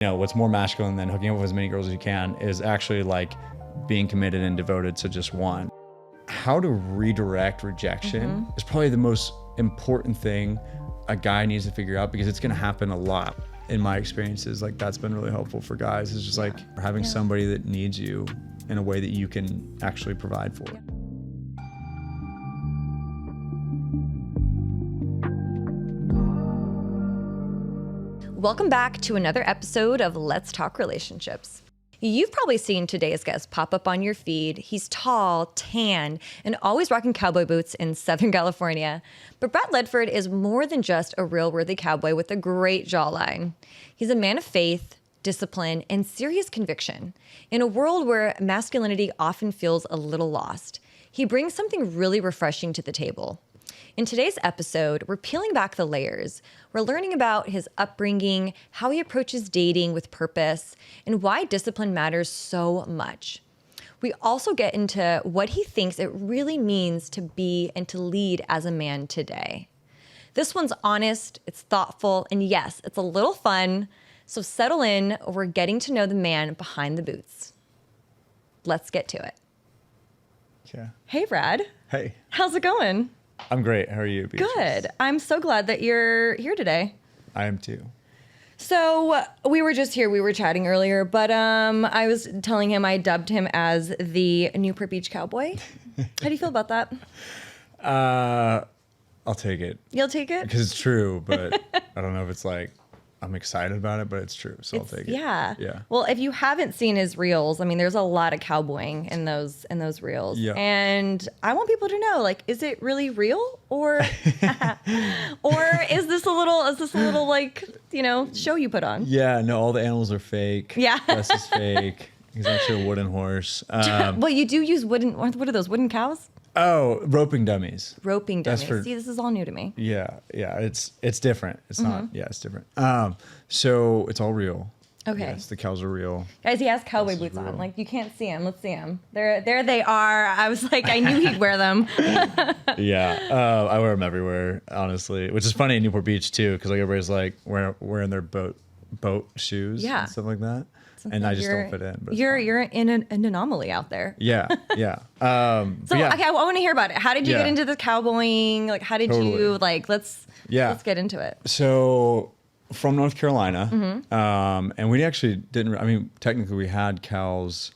You know, what's more masculine than hooking up with as many girls as you can is actually like being committed and devoted to just one. How to redirect rejection is probably the most important thing a guy needs to figure out, because it's going to happen a lot. In my experiences, like that's been really helpful for guys, is just like having somebody that needs you in a way that you can actually provide for. Welcome back to another episode of Let's Talk Relationships. You've probably seen today's guest pop up on your feed. He's tall, tan, and always rocking cowboy boots in Southern California. But Brad Ledford is more than just a real worthy cowboy with a great jawline. He's a man of faith, discipline, and serious conviction. In a world where masculinity often feels a little lost, he brings something really refreshing to the table. In today's episode, we're peeling back the layers. We're learning about his upbringing, how he approaches dating with purpose, and why discipline matters so much. We also get into what he thinks it really means to be and to lead as a man today. This one's honest, it's thoughtful, and yes, it's a little fun. So settle in, we're getting to know the man behind the boots. Let's get to it. Yeah. Hey, Brad. Hey. How's it going? I'm great. How are you, Beatrice? Good. I'm so glad that you're here today. I am too. So we were just here. We were chatting earlier, but I was telling him I dubbed him as the Newport Beach cowboy. How do you feel about that? I'll take it. You'll take it? Because it's true, but I don't know if it's like I'm excited about it, but it's true, so I'll take it. Yeah. Yeah. Well, if you haven't seen his reels, I mean, there's a lot of cowboying in those reels. Yeah. And I want people to know, like, is it really real, or or is this a little like, you know, show you put on? Yeah. No, all the animals are fake. Yeah. Gus is fake. He's actually a wooden horse. Well, you do use wooden. What are those, wooden cows? Oh, roping dummies. Roping dummies. For- See, this is all new to me. Yeah. It's different. It's not. Yeah, it's different. So it's all real. Okay. Yes, the cows are real. Guys, he has cowboy boots on. Like, you can't see him. Let's see him. There they are. I was like, I knew he'd wear them. Yeah. I wear them everywhere, honestly, which is funny in Newport Beach too, because like everybody's like wearing their boat shoes and stuff like that. And I just don't fit in. But you're in an anomaly out there. Yeah. Okay, I want to hear about it. How did you get into the cowboying? Like, how did you let's get into it. So from North Carolina, and we actually didn't. I mean, technically we had cows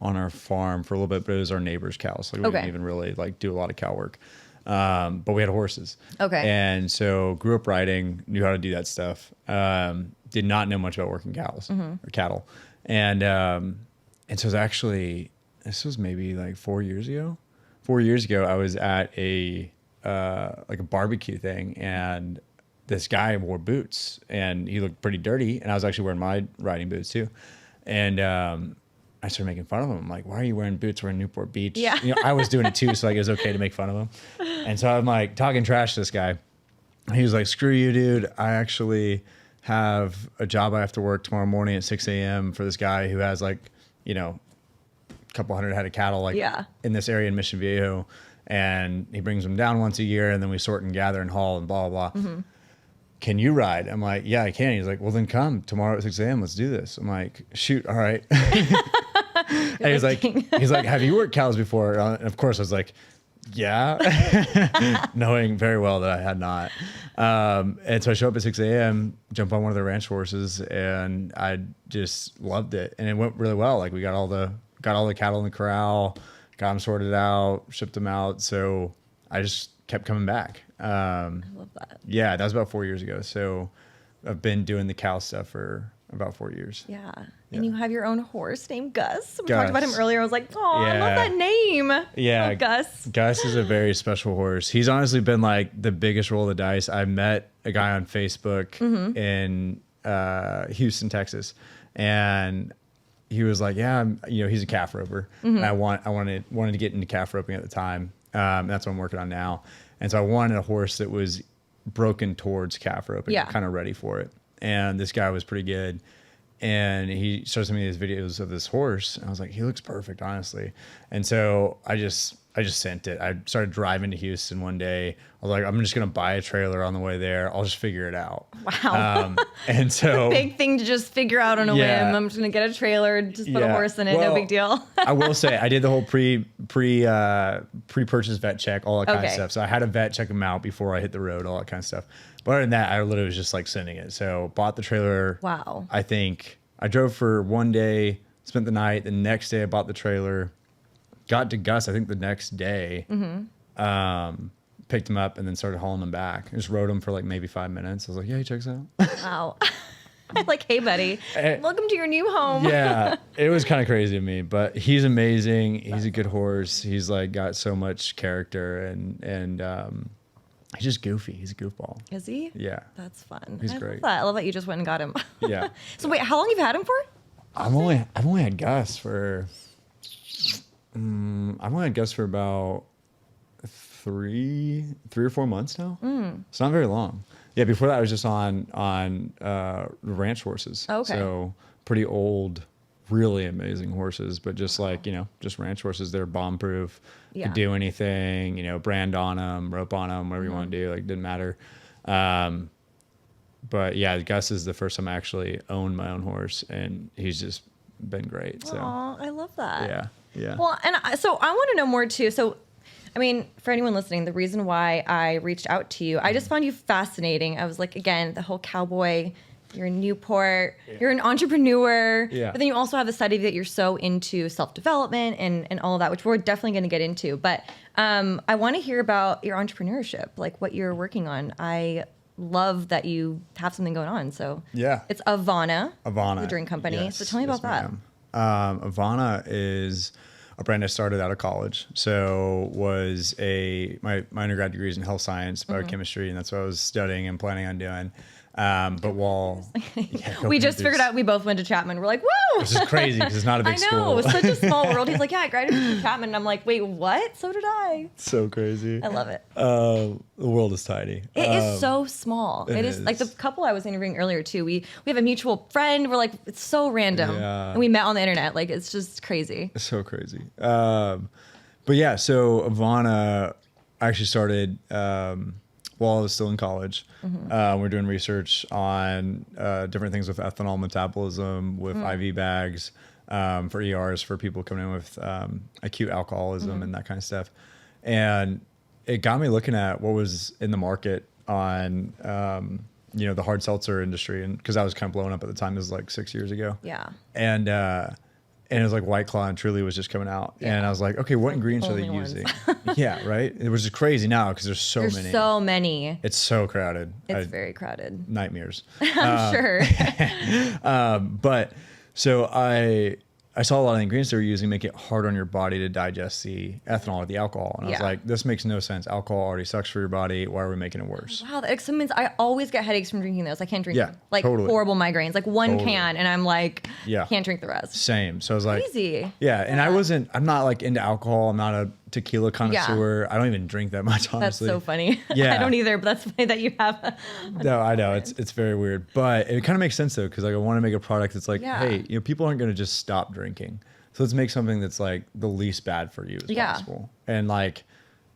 on our farm for a little bit, but it was our neighbor's cows. Like we didn't even really like do a lot of cow work. But we had horses. Okay. And so grew up riding, knew how to do that stuff. Did not know much about working cows or cattle. And so it was actually, this was maybe like 4 years ago. 4 years ago, I was at a barbecue thing, and this guy wore boots, and he looked pretty dirty, and I was actually wearing my riding boots too. And I started making fun of him. I'm like, why are you wearing boots? We're in Newport Beach. Yeah. You know, I was doing it too, so like it was okay to make fun of him. And so I'm like talking trash to this guy. He was like, screw you, dude. I actually have a job I have to work tomorrow morning at 6 a.m. for this guy who has like, you know, a couple hundred head of cattle in this area in Mission Viejo. And he brings them down once a year, and then we sort and gather and haul and blah, blah, blah. Can you ride? I'm like, yeah, I can. He's like, well, then come tomorrow at 6 a.m. Let's do this. I'm like, shoot. All right. And he's like, have you worked cows before? And of course I was like, yeah, knowing very well that I had not. And so I show up at 6 a.m., jump on one of the ranch horses, and I just loved it. And it went really well. Like we got all the cattle in the corral, got them sorted out, shipped them out. So I just kept coming back. I love that. Yeah, that was about 4 years ago. So I've been doing the cow stuff for about 4 years. Yeah. And you have your own horse named Gus. We talked about him earlier. I was like, oh, I love that name. Yeah. Gus. Gus is a very special horse. He's honestly been like the biggest roll of the dice. I met a guy on Facebook in Houston, Texas. And he was like, yeah, he's a calf roper. And I wanted to get into calf roping at the time. And that's what I'm working on now. And so I wanted a horse that was broken towards calf roping, kind of ready for it. And this guy was pretty good. And he started sending me these videos of this horse. And I was like, he looks perfect, honestly. And so I just sent it. I started driving to Houston one day. I was like, I'm just going to buy a trailer on the way there. I'll just figure it out. Wow. And so big thing to just figure out on a whim. I'm just going to get a trailer, just put a horse in it. No big deal. I will say I did the whole pre-purchase vet check, all that kind of stuff. So I had a vet check them out before I hit the road, all that kind of stuff. But other than that, I literally was just like sending it. So bought the trailer. Wow. I think I drove for one day, spent the night. The next day I bought the trailer. Got to Gus, I think the next day, picked him up and then started hauling him back. I just rode him for like maybe 5 minutes. I was like, yeah, he checks out. Wow. Like, hey, buddy, welcome to your new home. Yeah, it was kind of crazy to me, but he's amazing. He's a good horse. He's like got so much character and he's just goofy. He's a goofball. Is he? Yeah. That's fun. He's great. Love that. I love that you just went and got him. Yeah. So wait, how long have you had him for? I've only had Gus for... I've only had Gus for about three or 4 months now. It's not very long. Yeah, before that I was just on ranch horses. Okay. So pretty old, really amazing horses, but just like, just ranch horses. They're bomb proof. Yeah. Could do anything, brand on them, rope on them, whatever you want to do. Like, didn't matter. But yeah, Gus is the first time I actually owned my own horse, and he's just been great. So. Aw, I love that. Yeah. Yeah. Well, so I want to know more too. So, I mean, for anyone listening, the reason why I reached out to you, I just found you fascinating. I was like, again, the whole cowboy, you're in Newport, you're an entrepreneur, but then you also have the study that you're so into self-development and all of that, which we're definitely going to get into. But I want to hear about your entrepreneurship, like what you're working on. I love that you have something going on. So yeah, it's Avana, the drink company. Yes, so tell me about that. Avana is a brand I started out of college. So was my undergrad degree is in health science, biochemistry, and that's what I was studying and planning on doing. But while we just figured out we both went to Chapman. We're like, whoa! Which is crazy because it's not a big school. I know, it's such a small world. He's like, yeah, I graduated from Chapman. And I'm like, wait, what? So did I. So crazy. I love it. The world is tiny. It is so small. It is like the couple I was interviewing earlier too. We have a mutual friend. We're like, it's so random. Yeah. And we met on the internet. Like, it's just crazy. It's so crazy. But yeah, so Avana actually started while I was still in college. We're doing research on different things with ethanol metabolism, with IV bags, for ERs, for people coming in with acute alcoholism and that kind of stuff. And it got me looking at what was in the market on, the hard seltzer industry. And because I was kind of blowing up at the time, this was like 6 years ago. Yeah. And it was like White Claw and Truly was just coming out. Yeah. And I was like, okay, what ingredients are they using? Yeah, right? It was just crazy now because there's so many. It's so crowded. It's very crowded. Nightmares. I'm sure. But so I saw a lot of the ingredients they were using make it hard on your body to digest the ethanol or the alcohol. And I was like, this makes no sense. Alcohol already sucks for your body. Why are we making it worse? Wow. That means I always get headaches from drinking those. I can't drink them. Like totally. Horrible migraines. Like one can and I'm like, can't drink the rest. Same. So I was like, crazy. Yeah. And I'm not like into alcohol. I'm not a tequila connoisseur. I don't even drink that much, honestly. That's so funny. Yeah. I don't either, but that's funny that you have. No, I know. It's very weird. But it kind of makes sense though, because like I want to make a product that's like, hey, people aren't going to just stop drinking. So let's make something that's like the least bad for you as possible. And like,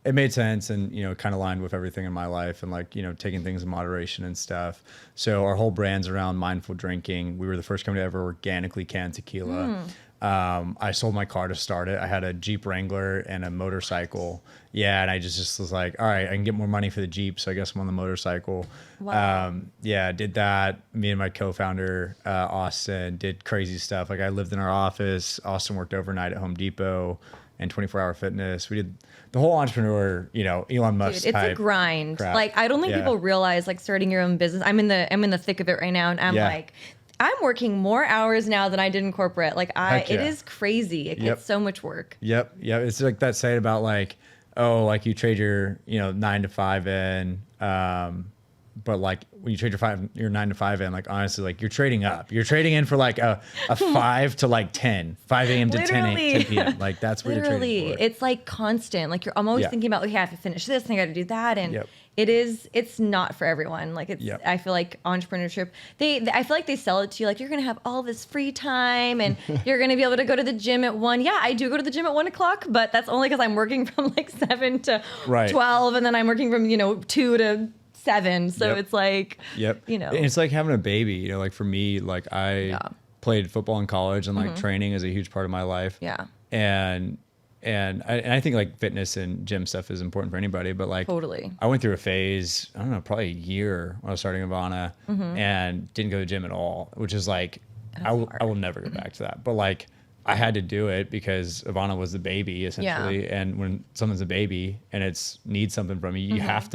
it made sense and, kind of aligned with everything in my life and like, taking things in moderation and stuff. So our whole brand's around mindful drinking. We were the first company to ever organically can tequila. I sold my car to start it. I had a Jeep Wrangler and a motorcycle. Yeah. And I just was like, all right, I can get more money for the Jeep. So I guess I'm on the motorcycle. Wow. Did that. Me and my co-founder, Austin, did crazy stuff. Like I lived in our office. Austin worked overnight at Home Depot and 24-hour fitness. We did the whole entrepreneur, Elon Musk. Dude, it's a grind. Crap. Like, I don't think people realize like starting your own business. I'm in the thick of it right now. And I'm like, I'm working more hours now than I did in corporate. Like it is crazy. It's so much work. Yep. It's like that saying about like, oh, like you trade your, 9 to 5 in, but like when you trade your 9 to 5 in, like honestly, like you're trading up. You're trading in for like a 5 to like 10, 5 a.m. to 10 p.m. Like that's what you're trading for. It's like constant. Like I'm always thinking about, okay, I have to finish this and I got to do that. And it's not for everyone. Like Yep. I feel like entrepreneurship, I feel like they sell it to you like you're going to have all this free time and you're going to be able to go to the gym at 1. Yeah, I do go to the gym at 1 o'clock, but that's only because I'm working from like 7 to 12. And then I'm working from, 2 to 7. So it's like, And it's like having a baby, like for me, like I played football in college and like training is a huge part of my life. Yeah. And I think like fitness and gym stuff is important for anybody, but like totally. I went through a phase, I don't know, probably a year when I was starting Avana and didn't go to the gym at all, which is like, I will never go back to that. But like I had to do it because Avana was the baby essentially. Yeah. And when someone's a baby and needs something from you, you have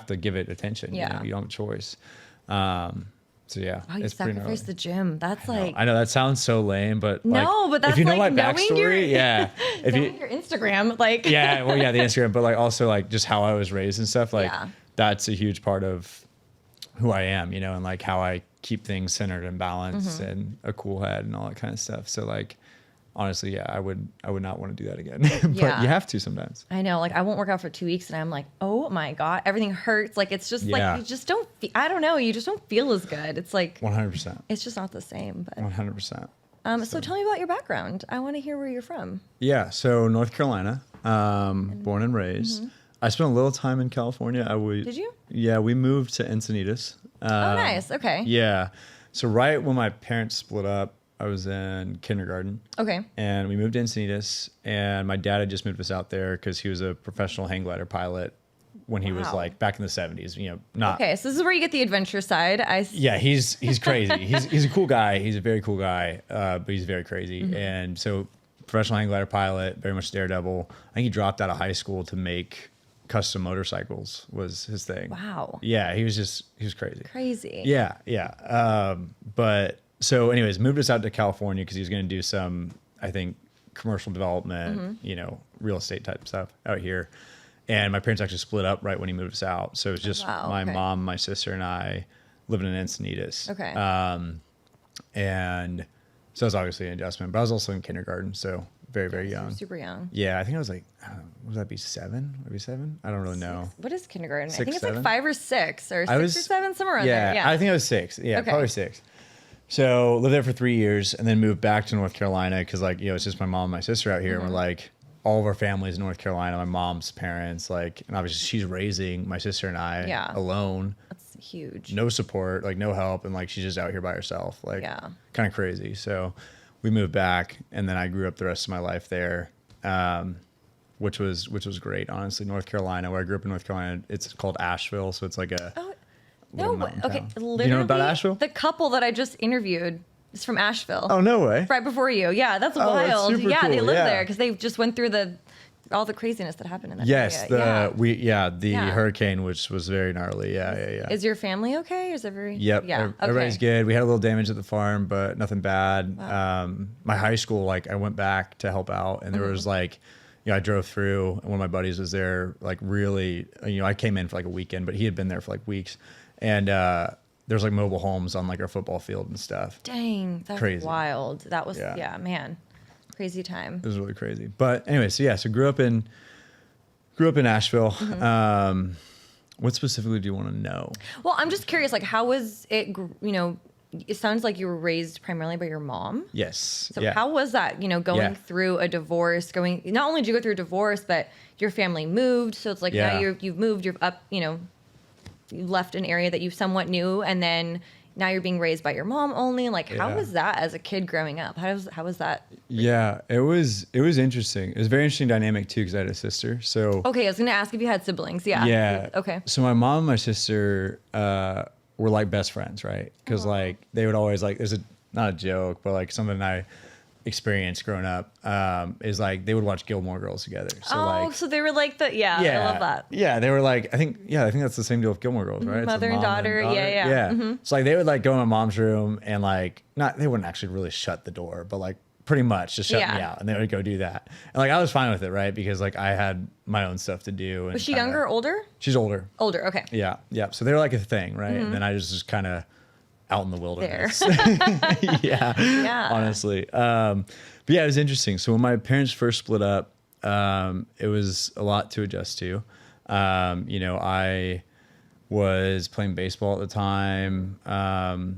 to give it attention. Yeah. You don't have a choice. So yeah, wow, you sacrificed the gym. That's I know that sounds so lame, but but that's if you know like my backstory, if your Instagram, like the Instagram, but like also like just how I was raised and stuff, like that's a huge part of who I am, and like how I keep things centered and balanced and a cool head and all that kind of stuff. So like honestly, I would not want to do that again, but you have to sometimes. I know, like I won't work out for 2 weeks and I'm like, oh my God, everything hurts. Like it's just like, you just don't, I don't know. You just don't feel as good. It's like 100%. It's just not the same, but 100%. So tell me about your background. I want to hear where you're from. Yeah. So North Carolina, born and raised. I spent a little time in California. Did you? Yeah. We moved to Encinitas. Oh, nice. Okay. Yeah. So right when my parents split up, I was in kindergarten. Okay. And we moved to Encinitas, and my dad had just moved us out there because he was a professional hang glider pilot when he was like back in the 70s, not. Okay. So this is where you get the adventure side. Yeah, he's crazy. he's a cool guy. He's a very cool guy, but he's very crazy. And so professional hang glider pilot, very much daredevil. I think he dropped out of high school to make custom motorcycles was his thing. Wow. Yeah, he was crazy. Crazy. Yeah. But so anyways, moved us out to California because he was going to do some, I think, commercial development, real estate type stuff out here. And my parents actually split up right when he moved us out. So it was just my mom, my sister, and I living in Encinitas. Okay. And so it was obviously an adjustment, but I was also in kindergarten, so very, very young. Super young. Yeah, I think I was like, would that be 7? Maybe 7? I don't really know. What is kindergarten? 6, I think it's 7? like 5 or 6 or 6 or 7, somewhere around there. Yeah, I think I was 6. Yeah, probably 6. So lived there for 3 years and then moved back to North Carolina because it's just my mom and my sister out here. And we're like, all of our families in North Carolina, my mom's parents, and obviously she's raising my sister and I alone. That's huge. No support, no help. And she's just out here by herself, kind of crazy. So we moved back and then I grew up the rest of my life there, which was great. Honestly, North Carolina, where I grew up in North Carolina, it's called Asheville. So it's like a... No, okay. Literally, you know about Asheville? The couple that I just interviewed is from Asheville. Oh, no way. Right before you. Yeah, that's wild. That's super cool. They live there because they just went through all the craziness that happened in that area. Yes, the hurricane, which was very gnarly. Yeah. Is your family okay? Is every? Yep. Yeah. Everybody's good. We had a little damage at the farm, but nothing bad. Wow. My high school, I went back to help out, and there was I drove through, and one of my buddies was there, really, I came in for a weekend, but he had been there for weeks. And there's mobile homes on our football field and stuff. Dang, that's crazy. Wild. That was man, crazy time. It was really crazy. But anyway, so grew up in Asheville. What specifically do you want to know? Well, I'm just curious. How was it? It sounds like you were raised primarily by your mom. Yes. So how was that? Going through a divorce. Not only did you go through a divorce, but your family moved. So it's now you've moved. You're up. You left an area that you somewhat knew, and then now you're being raised by your mom only. How was that as a kid growing up? How was that? Yeah, it was interesting. It was a very interesting dynamic too, because I had a sister. So okay, I was gonna ask if you had siblings. Yeah. Okay. So my mom and my sister were best friends, right? Because they would always there's not a joke, but something I experienced growing up is they would watch Gilmore Girls together. So so they were I love that. Yeah, they were I think that's the same deal with Gilmore Girls, right? Mother and daughter. Yeah. Mm-hmm. So they would go in my mom's room and they wouldn't actually really shut the door, but pretty much just shut me out, and they would go do that. And I was fine with it, right? Because I had my own stuff to do. And was she younger or older? She's older. Older, okay. Yeah. So they were a thing, right? And then I was just kind of out in the wilderness. yeah. Honestly. But yeah, it was interesting. So when my parents first split up, it was a lot to adjust to. You know, I was playing baseball at the time,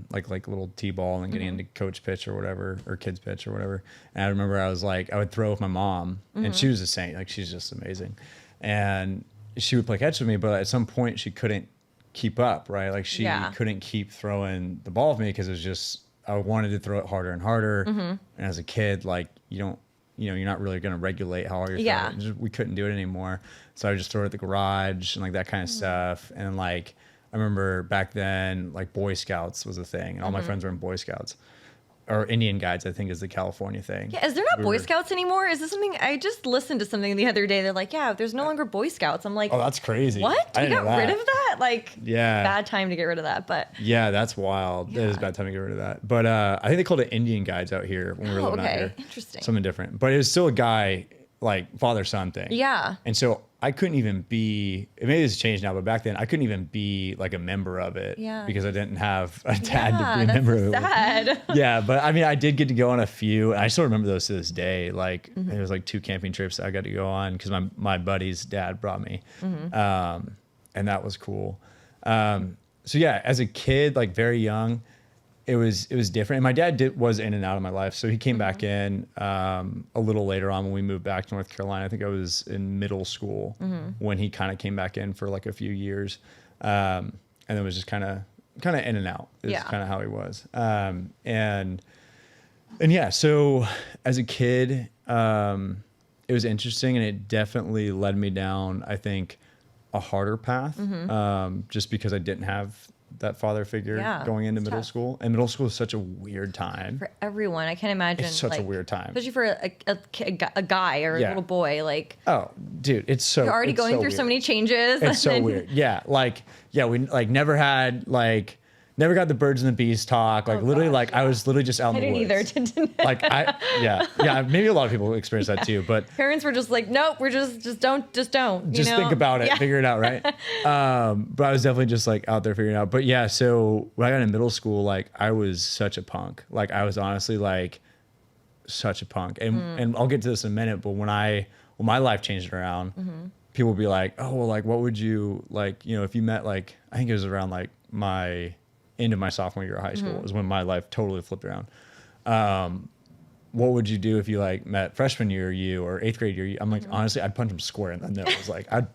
like little t-ball and getting into coach pitch or whatever, or kids pitch or whatever. And I remember I was like, I would throw with my mom, and she was a saint. Like, she's just amazing. And she would play catch with me, but at some point she couldn't keep up, right? Like, she couldn't keep throwing the ball with me because it was just, I wanted to throw it harder and harder. And as a kid, like, you're not really going to regulate how hard you're throwing it. We couldn't do it anymore. So I would just throw it at the garage and like that kind of stuff. And like, I remember back then, like, Boy Scouts was a thing, and all my friends were in Boy Scouts. Or Indian Guides, I think, is the California thing. Yeah, is there not Boy Scouts anymore? Is this something, I just listened to something the other day. They're like, yeah, there's no longer Boy Scouts. I'm like, oh, that's crazy. What? We got rid of that? Like, bad time to get rid of that. But yeah, that's wild. It is a bad time to get rid of that. But I think they called it Indian Guides out here when we were living out here. Interesting. Something different. But it was still a guy, like, father-son thing. Yeah. And so I couldn't even be, maybe it's changed now, but back then I couldn't even be like a member of it because I didn't have a dad to be a member of it. Sad. Yeah, but I mean, I did get to go on a few, and I still remember those to this day. Like, there was like 2 camping trips I got to go on because my buddy's dad brought me, and that was cool. So yeah, as a kid, like very young, it was different. And my dad was in and out of my life. So he came back in a little later on when we moved back to North Carolina. I think I was in middle school when he kind of came back in for like a few years. And then was just kind of in and out is kind of how he was. And yeah, so as a kid, it was interesting, and it definitely led me down, I think, a harder path, just because I didn't have that father figure going into middle school. And middle school is such a weird time for everyone. I can't imagine. It's such a weird time, especially for a guy or a little boy. Like, oh, dude, it's so you're already going through so many changes. It's so weird. Yeah, we never got the birds and the bees talk. Like, literally, like, I was literally just out in the woods. I didn't either. Like, maybe a lot of people experience that too. But parents were just like, nope, we're just don't. Just think about it, figure it out, right? But I was definitely just like out there figuring it out. But yeah, so when I got in middle school, like, I was such a punk. Like, I was honestly like such a punk. And I'll get to this in a minute. But when my life changed around, people would be like, oh, well, like, what would you like? You know, if you met, like, I think it was around like my end of my sophomore year of high school is when my life totally flipped around. What would you do if you like met freshman year you or 8th grade year you? I'm like, honestly, I'd punch him square in the nose. Like, I'd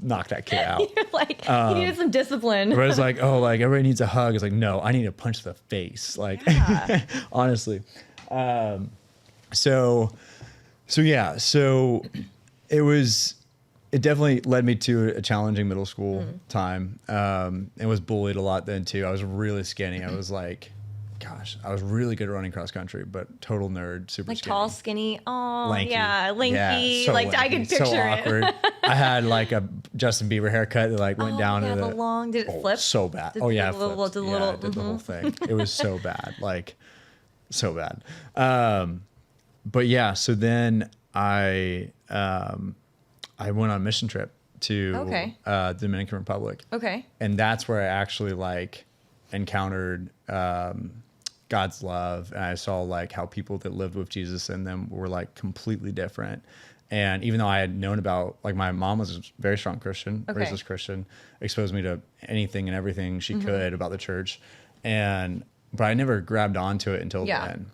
knock that kid out. You're like, he needed some discipline. But it's like, oh, like, everybody needs a hug. It's like, no, I need a punch to the face. Like, honestly. So it definitely led me to a challenging middle school time, and was bullied a lot then too. I was really skinny. I was like, gosh, I was really good at running cross country, but total nerd, super like skinny. Tall, skinny. Oh, lanky. Yeah, lanky. Yeah, so like lanky. I could picture so awkward. it. I had like a Justin Bieber haircut that like went down to the long. Did it flip? So bad. Did it did flipped. the It did the whole thing. It was so bad, like so bad. But yeah, so then I went on a mission trip to the Dominican Republic. Okay. And that's where I actually like encountered God's love, and I saw like how people that lived with Jesus in them were like completely different. And even though I had known about, like, my mom was a very strong Christian, raised as Christian, exposed me to anything and everything she could about the church, but I never grabbed onto it until then.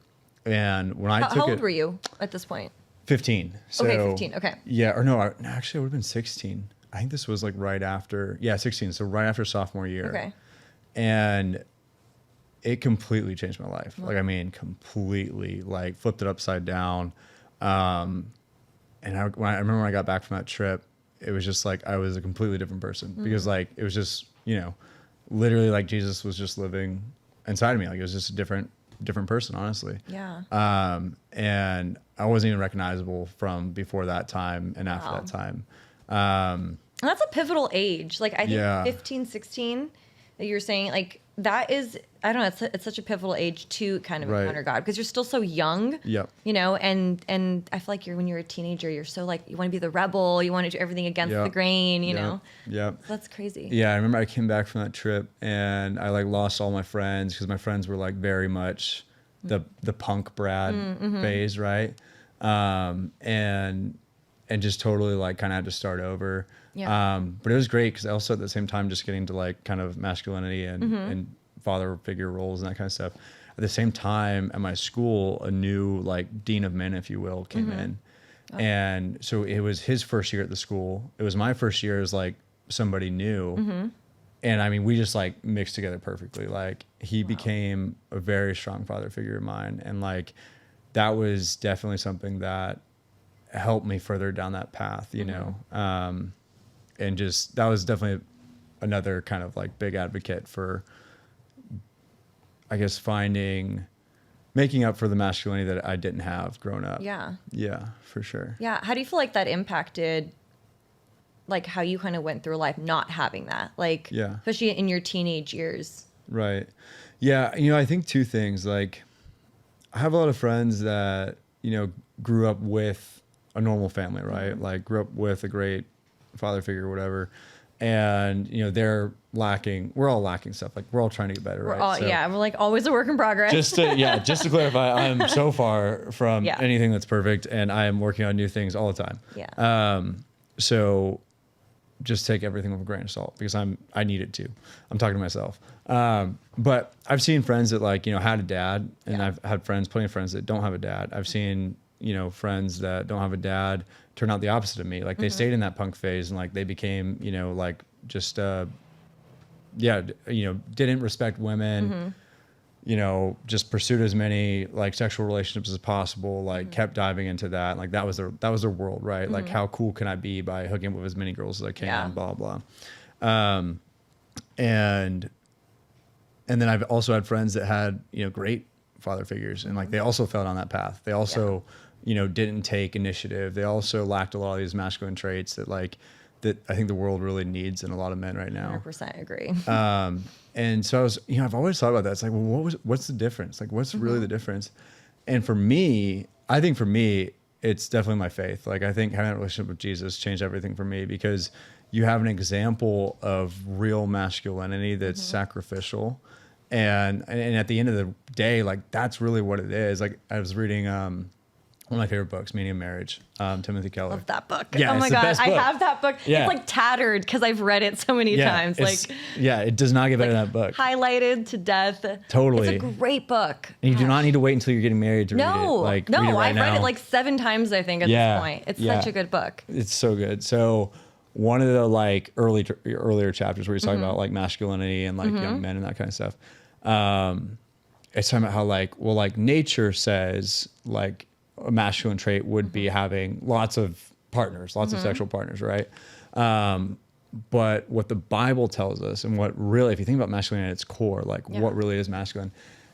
And when I took it, how old were you at this point? 15. So, 15. Okay. Yeah, or no, actually, I would have been 16. I think this was like right after, 16. So right after sophomore year. Okay. And it completely changed my life. Like, I mean, completely, like, flipped it upside down. And I remember when I got back from that trip, it was just like I was a completely different person because, like, it was just, literally like Jesus was just living inside of me. Like, it was just a different person, honestly. Yeah. And I wasn't even recognizable from before that time and after that time. And that's a pivotal age. Like, I think 15, 16 that you're saying, like, that is, I don't know, it's such a pivotal age to kind of encounter God because you're still so young. Yep. And I feel like when you're a teenager, you're so like, you want to be the rebel, you want to do everything against the grain, you know? Yeah. That's crazy. Yeah. I remember I came back from that trip and I like lost all my friends because my friends were like very much the punk Brad phase, right? And just totally like kind of had to start over. But it was great because also at the same time just getting to like kind of masculinity and father figure roles and that kind of stuff. At the same time, at my school, a new like dean of men, if you will, came in. Oh. And so it was his first year at the school. It was my first year as like somebody new. And I mean, we just like mixed together perfectly. Like he became a very strong father figure of mine. And like, that was definitely something that helped me further down that path, you know? And just, that was definitely another kind of like big advocate for, I guess, making up for the masculinity that I didn't have growing up. Yeah. Yeah, for sure. Yeah. How do you feel like that impacted like how you kind of went through life not having that? Like, especially in your teenage years. Right. Yeah. You know, I think two things. Like, I have a lot of friends that, you know, grew up with a normal family, right? Like, grew up with a great father figure or whatever. And, you know, we're all lacking stuff. Like, we're all trying to get better, right? We're like always a work in progress. Just to clarify, I am so far from anything that's perfect, and I am working on new things all the time. Yeah. So just take everything with a grain of salt because I need it too. I'm talking to myself. But I've seen friends that like, you know, had a dad, and I've had plenty of friends that don't have a dad. I've seen, you know, friends that don't have a dad turn out the opposite of me. Like they stayed in that punk phase and like they became, you know, like just, you know, didn't respect women, you know, just pursued as many like sexual relationships as possible, like kept diving into that. And, like that was their world, right? Like how cool can I be by hooking up with as many girls as I can, blah, blah. And then I've also had friends that had, you know, great father figures and like they also fell down that path. They also, you know, didn't take initiative. They also lacked a lot of these masculine traits that I think the world really needs in a lot of men right now. 100% agree. And so I've always thought about that. It's like, well, what's the difference? Like, what's really the difference? And for me, I think it's definitely my faith. Like, I think having a relationship with Jesus changed everything for me because you have an example of real masculinity that's sacrificial. And at the end of the day, like, that's really what it is. Like, I was reading, one of my favorite books, Meaning of Marriage, Timothy Keller. Love that book. Yeah, oh my God, I have that book. Yeah. It's like tattered because I've read it so many times. Like, it does not get better than that book. Highlighted to death. Totally. It's a great book. And you do not need to wait until you're getting married to read it. Like, read it right I've read it like 7 times, I think, at this point. It's such a good book. It's so good. So one of the like earlier chapters where he's talking about like masculinity and like young men and that kind of stuff. It's talking about how like nature says like a masculine trait would be having lots of partners, lots of sexual partners, right? But what the Bible tells us, and what really, if you think about masculinity at its core, like what really is masculine,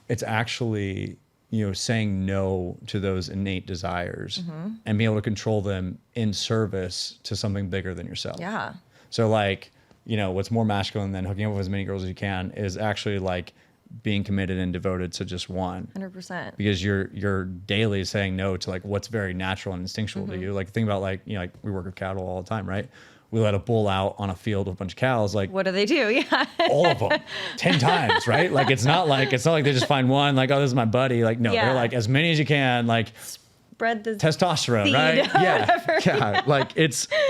it's actually, you know, saying no to those innate desires and being able to control them in service to something bigger than yourself. Yeah. So like, you know, what's more masculine than hooking up with as many girls as you can is actually like being committed and devoted to just one. 100%. Because you're daily saying no to like what's very natural and instinctual to you. Like think about like, you know, like we work with cattle all the time, right? We let a bull out on a field with a bunch of cows. Like, what do they do? Yeah. All of them 10 times, right? Like, it's not like they just find one, like, oh, this is my buddy. Like, no, they're like as many as you can, like spread the testosterone, seed, right? Yeah. Like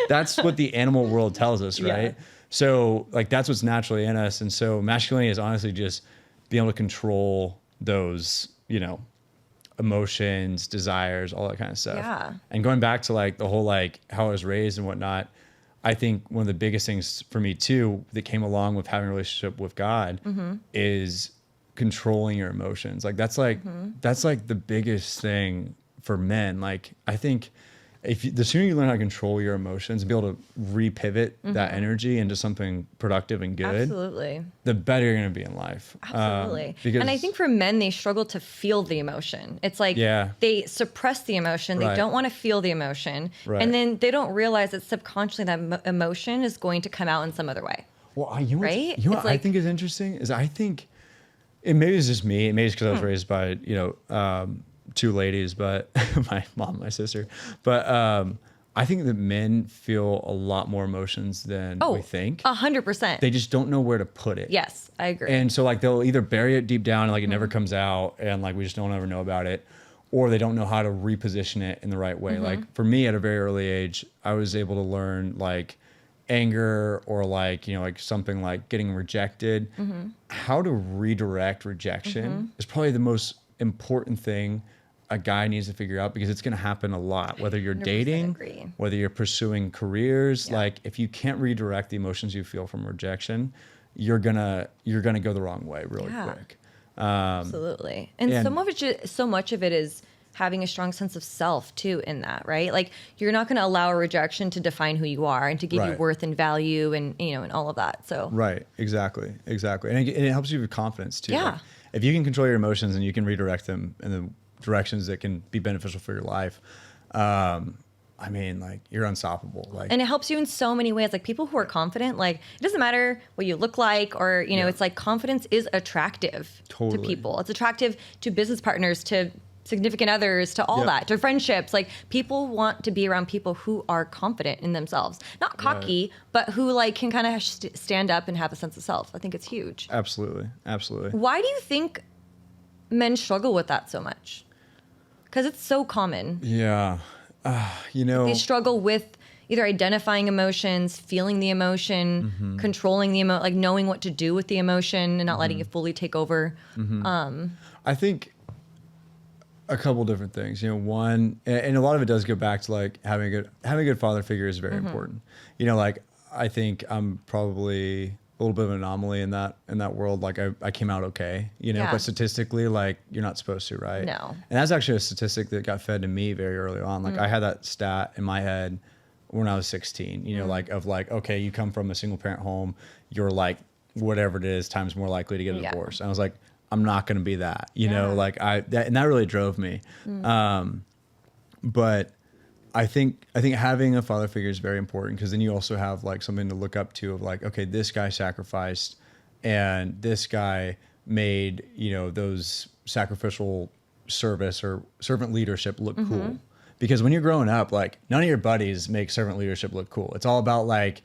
that's what the animal world tells us, right? Yeah. So like, that's what's naturally in us. And so masculinity is honestly just being able to control those, you know, emotions, desires, all that kind of stuff. Yeah. And going back to like the whole, like how I was raised and whatnot, I think one of the biggest things for me too, that came along with having a relationship with God is controlling your emotions. Like that's like the biggest thing for men. Like I think the sooner you learn how to control your emotions and be able to repivot that energy into something productive and good, absolutely, the better you're going to be in life. Absolutely. And I think for men, they struggle to feel the emotion. It's like they suppress the emotion. They don't want to feel the emotion. Right. And then they don't realize that subconsciously that emotion is going to come out in some other way. Well, you know what I think is interesting is I think, and maybe it's just me, maybe it's because I was raised by, you know, 2 ladies, but my mom and my sister. But I think that men feel a lot more emotions than we think. 100%. They just don't know where to put it. Yes, I agree. And so like they'll either bury it deep down and like it never comes out and like we just don't ever know about it, or they don't know how to reposition it in the right way. Like for me at a very early age, I was able to learn like anger or like, you know, like something like getting rejected, how to redirect rejection is probably the most important thing a guy needs to figure out, because it's going to happen a lot, whether you're dating, agree. whether you're pursuing careers. Yeah. Like if you can't redirect the emotions you feel from rejection, you're gonna go the wrong way really quick. Absolutely. And so much of it is having a strong sense of self too in that, right? Like you're not going to allow a rejection to define who you are and to give you worth and value and, you know, and all of that. So right. Exactly. And it helps you with confidence too. Yeah. Like, if you can control your emotions and you can redirect them in the directions that can be beneficial for your life, I mean, like you're unstoppable. Like, and it helps you in so many ways. Like people who are confident, like it doesn't matter what you look like, or you know, it's like confidence is attractive to people. It's attractive to business partners, to significant others, to all that, to friendships. Like people want to be around people who are confident in themselves, not cocky, but who like can kind of stand up and have a sense of self. I think it's huge. Absolutely. Why do you think men struggle with that so much? Because it's so common. Yeah. You know, they struggle with either identifying emotions, feeling the emotion, controlling the emotion, like knowing what to do with the emotion and not letting it fully take over. I think a couple different things. You know, one, and a lot of it does go back to like having a good father figure is very important. You know, like I think I'm probably a little bit of an anomaly in that world. Like I came out okay, you know, but statistically, like you're not supposed to, right? No. And that's actually a statistic that got fed to me very early on. Like I had that stat in my head when I was 16, you know, like of like, okay, you come from a single parent home, you're like, whatever it is, times more likely to get a divorce. And I was like, I'm not going to be that, you know, like and that really drove me. But I think having a father figure is very important, because then you also have like something to look up to of like, okay, this guy sacrificed and this guy made, you know, those sacrificial service or servant leadership look cool. Because when you're growing up, like none of your buddies make servant leadership look cool. It's all about like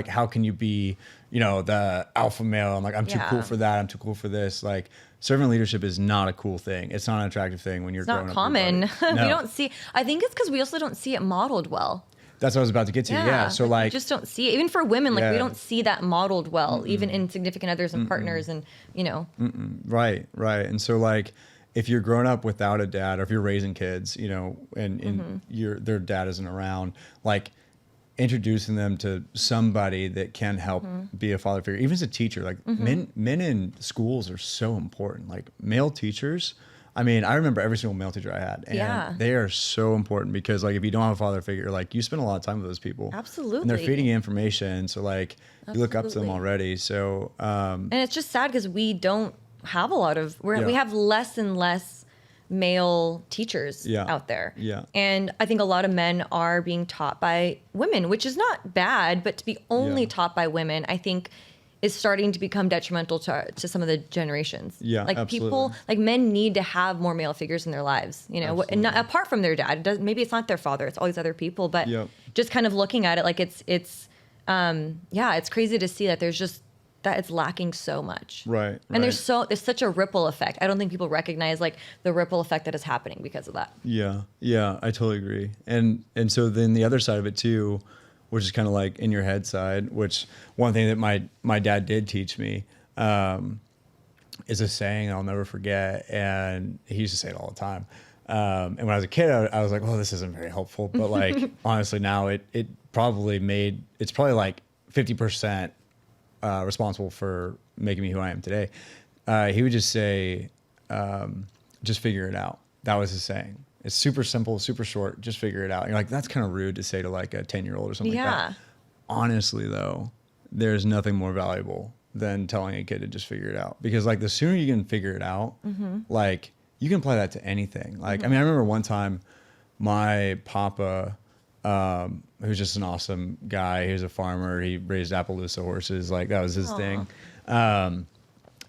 how can you be, you know, the alpha male. I'm like, I'm too cool for that. I'm too cool for this. Like servant leadership is not a cool thing. It's not an attractive thing when you're growing up. It's not common. No. We don't see. I think it's because we also don't see it modeled well. That's what I was about to get to. Yeah. So like, we just don't see it. Even for women, like we don't see that modeled well, even in significant others and partners, and you know. Right. And so like, if you're growing up without a dad, or if you're raising kids, you know, and their dad isn't around, like introducing them to somebody that can help be a father figure, even as a teacher. Like men in schools are so important. Like male teachers, I mean, I remember every single male teacher I had, and they are so important, because like if you don't have a father figure, like you spend a lot of time with those people. Absolutely. And they're feeding you information, so like you look up to them already. So and it's just sad because we don't have a lot of we have less and less male teachers out there. And I think a lot of men are being taught by women, which is not bad, but to be only taught by women, I think is starting to become detrimental to some of the generations. Like absolutely. people, like men need to have more male figures in their lives, you know, and not, apart from their dad. Maybe it's not their father, it's all these other people, but just kind of looking at it like it's crazy to see that there's just that it's lacking so much. Right. And there's such a ripple effect. I don't think people recognize like the ripple effect that is happening because of that. Yeah, I totally agree. And so then the other side of it too, which is kind of like in your head side, which one thing that my dad did teach me is a saying I'll never forget, and he used to say it all the time. And when I was a kid, I was like, well, this isn't very helpful. But like, honestly, now it's probably like 50% responsible for making me who I am today. He would just say, just figure it out. That was his saying. It's super simple, super short. Just figure it out. And you're like, that's kind of rude to say to like a 10-year-old or something like that. Honestly, though, there's nothing more valuable than telling a kid to just figure it out. Because like the sooner you can figure it out, like you can apply that to anything. Like, I mean, I remember one time my papa, who's just an awesome guy. He was a farmer. He raised Appaloosa horses. Like that was his thing.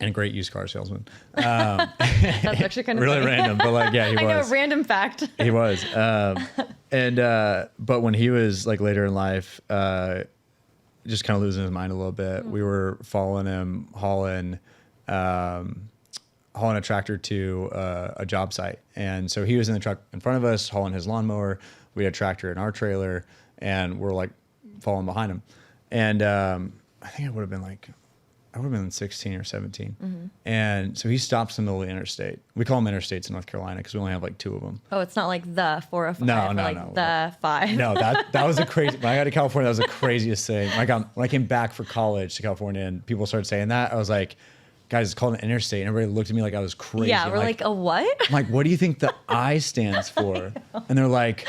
And a great used car salesman. That's actually kind of really funny. Random, but like, yeah, he was. I know, random fact. He was. But when he was like later in life, just kind of losing his mind a little bit, we were following him, hauling a tractor to a job site. And so he was in the truck in front of us, hauling his lawnmower. We had a tractor in our trailer, and we're like following behind him. And I think I would have been 16 or 17. And so he stops in the middle of the interstate. We call them interstates in North Carolina because we only have like 2 of them. Oh, it's not like the 405 No, or like no. the 5. No, that was a crazy. When I got to California, that was the craziest thing. When I came back for college to California and people started saying that, I was like, guys, it's called an interstate. And everybody looked at me like I was crazy. Yeah, we're like a what? I'm like, what do you think the I stands for? And they're like,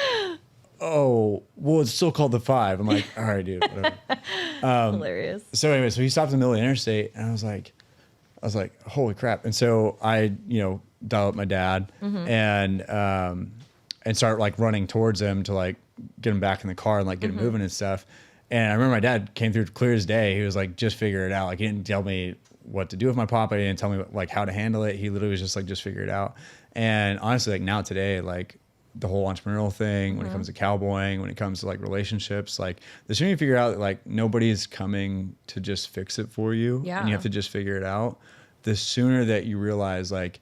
oh, well, it's still called the 5. I'm like, all right, dude, whatever. Hilarious. So anyway, so he stopped in the middle of the interstate, and I was like, holy crap. And so I, dial up my dad and start like running towards him to like get him back in the car and like get him moving and stuff. And I remember my dad came through clear as day. He was like, just figure it out. Like he didn't tell me what to do with my pop. He didn't tell me like how to handle it. He literally was just like, just figure it out. And honestly, like now today, like the whole entrepreneurial thing, when it comes to cowboying, when it comes to like relationships, like the sooner you figure out that like nobody's coming to just fix it for you and you have to just figure it out, the sooner that you realize like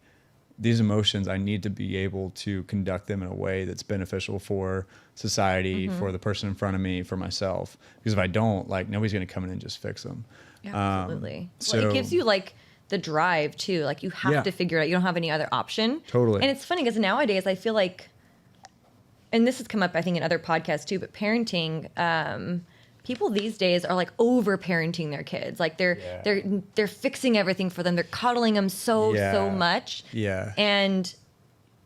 these emotions, I need to be able to conduct them in a way that's beneficial for society, for the person in front of me, for myself. Because if I don't, like nobody's going to come in and just fix them. Yeah, absolutely. Well, it gives you like the drive too. Like you have to figure it out. You don't have any other option. Totally. And it's funny because nowadays I feel like, and this has come up I think in other podcasts too, but parenting, people these days are like over parenting their kids. Like they're fixing everything for them. They're coddling them so much. Yeah. And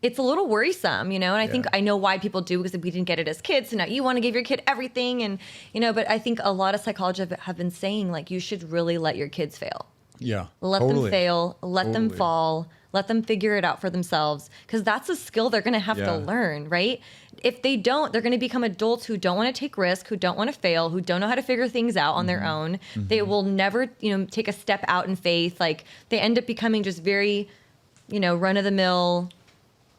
it's a little worrisome, and I think I know why people do, because we didn't get it as kids. So now you want to give your kid everything. And, but I think a lot of psychologists have been saying like, you should really let your kids fail. Yeah. Let them fail, let them fall, let them figure it out for themselves. Because that's a skill they're going to have to learn, right? If they don't, they're going to become adults who don't want to take risks, who don't want to fail, who don't know how to figure things out on their own. They will never, take a step out in faith. Like they end up becoming just very, run of the mill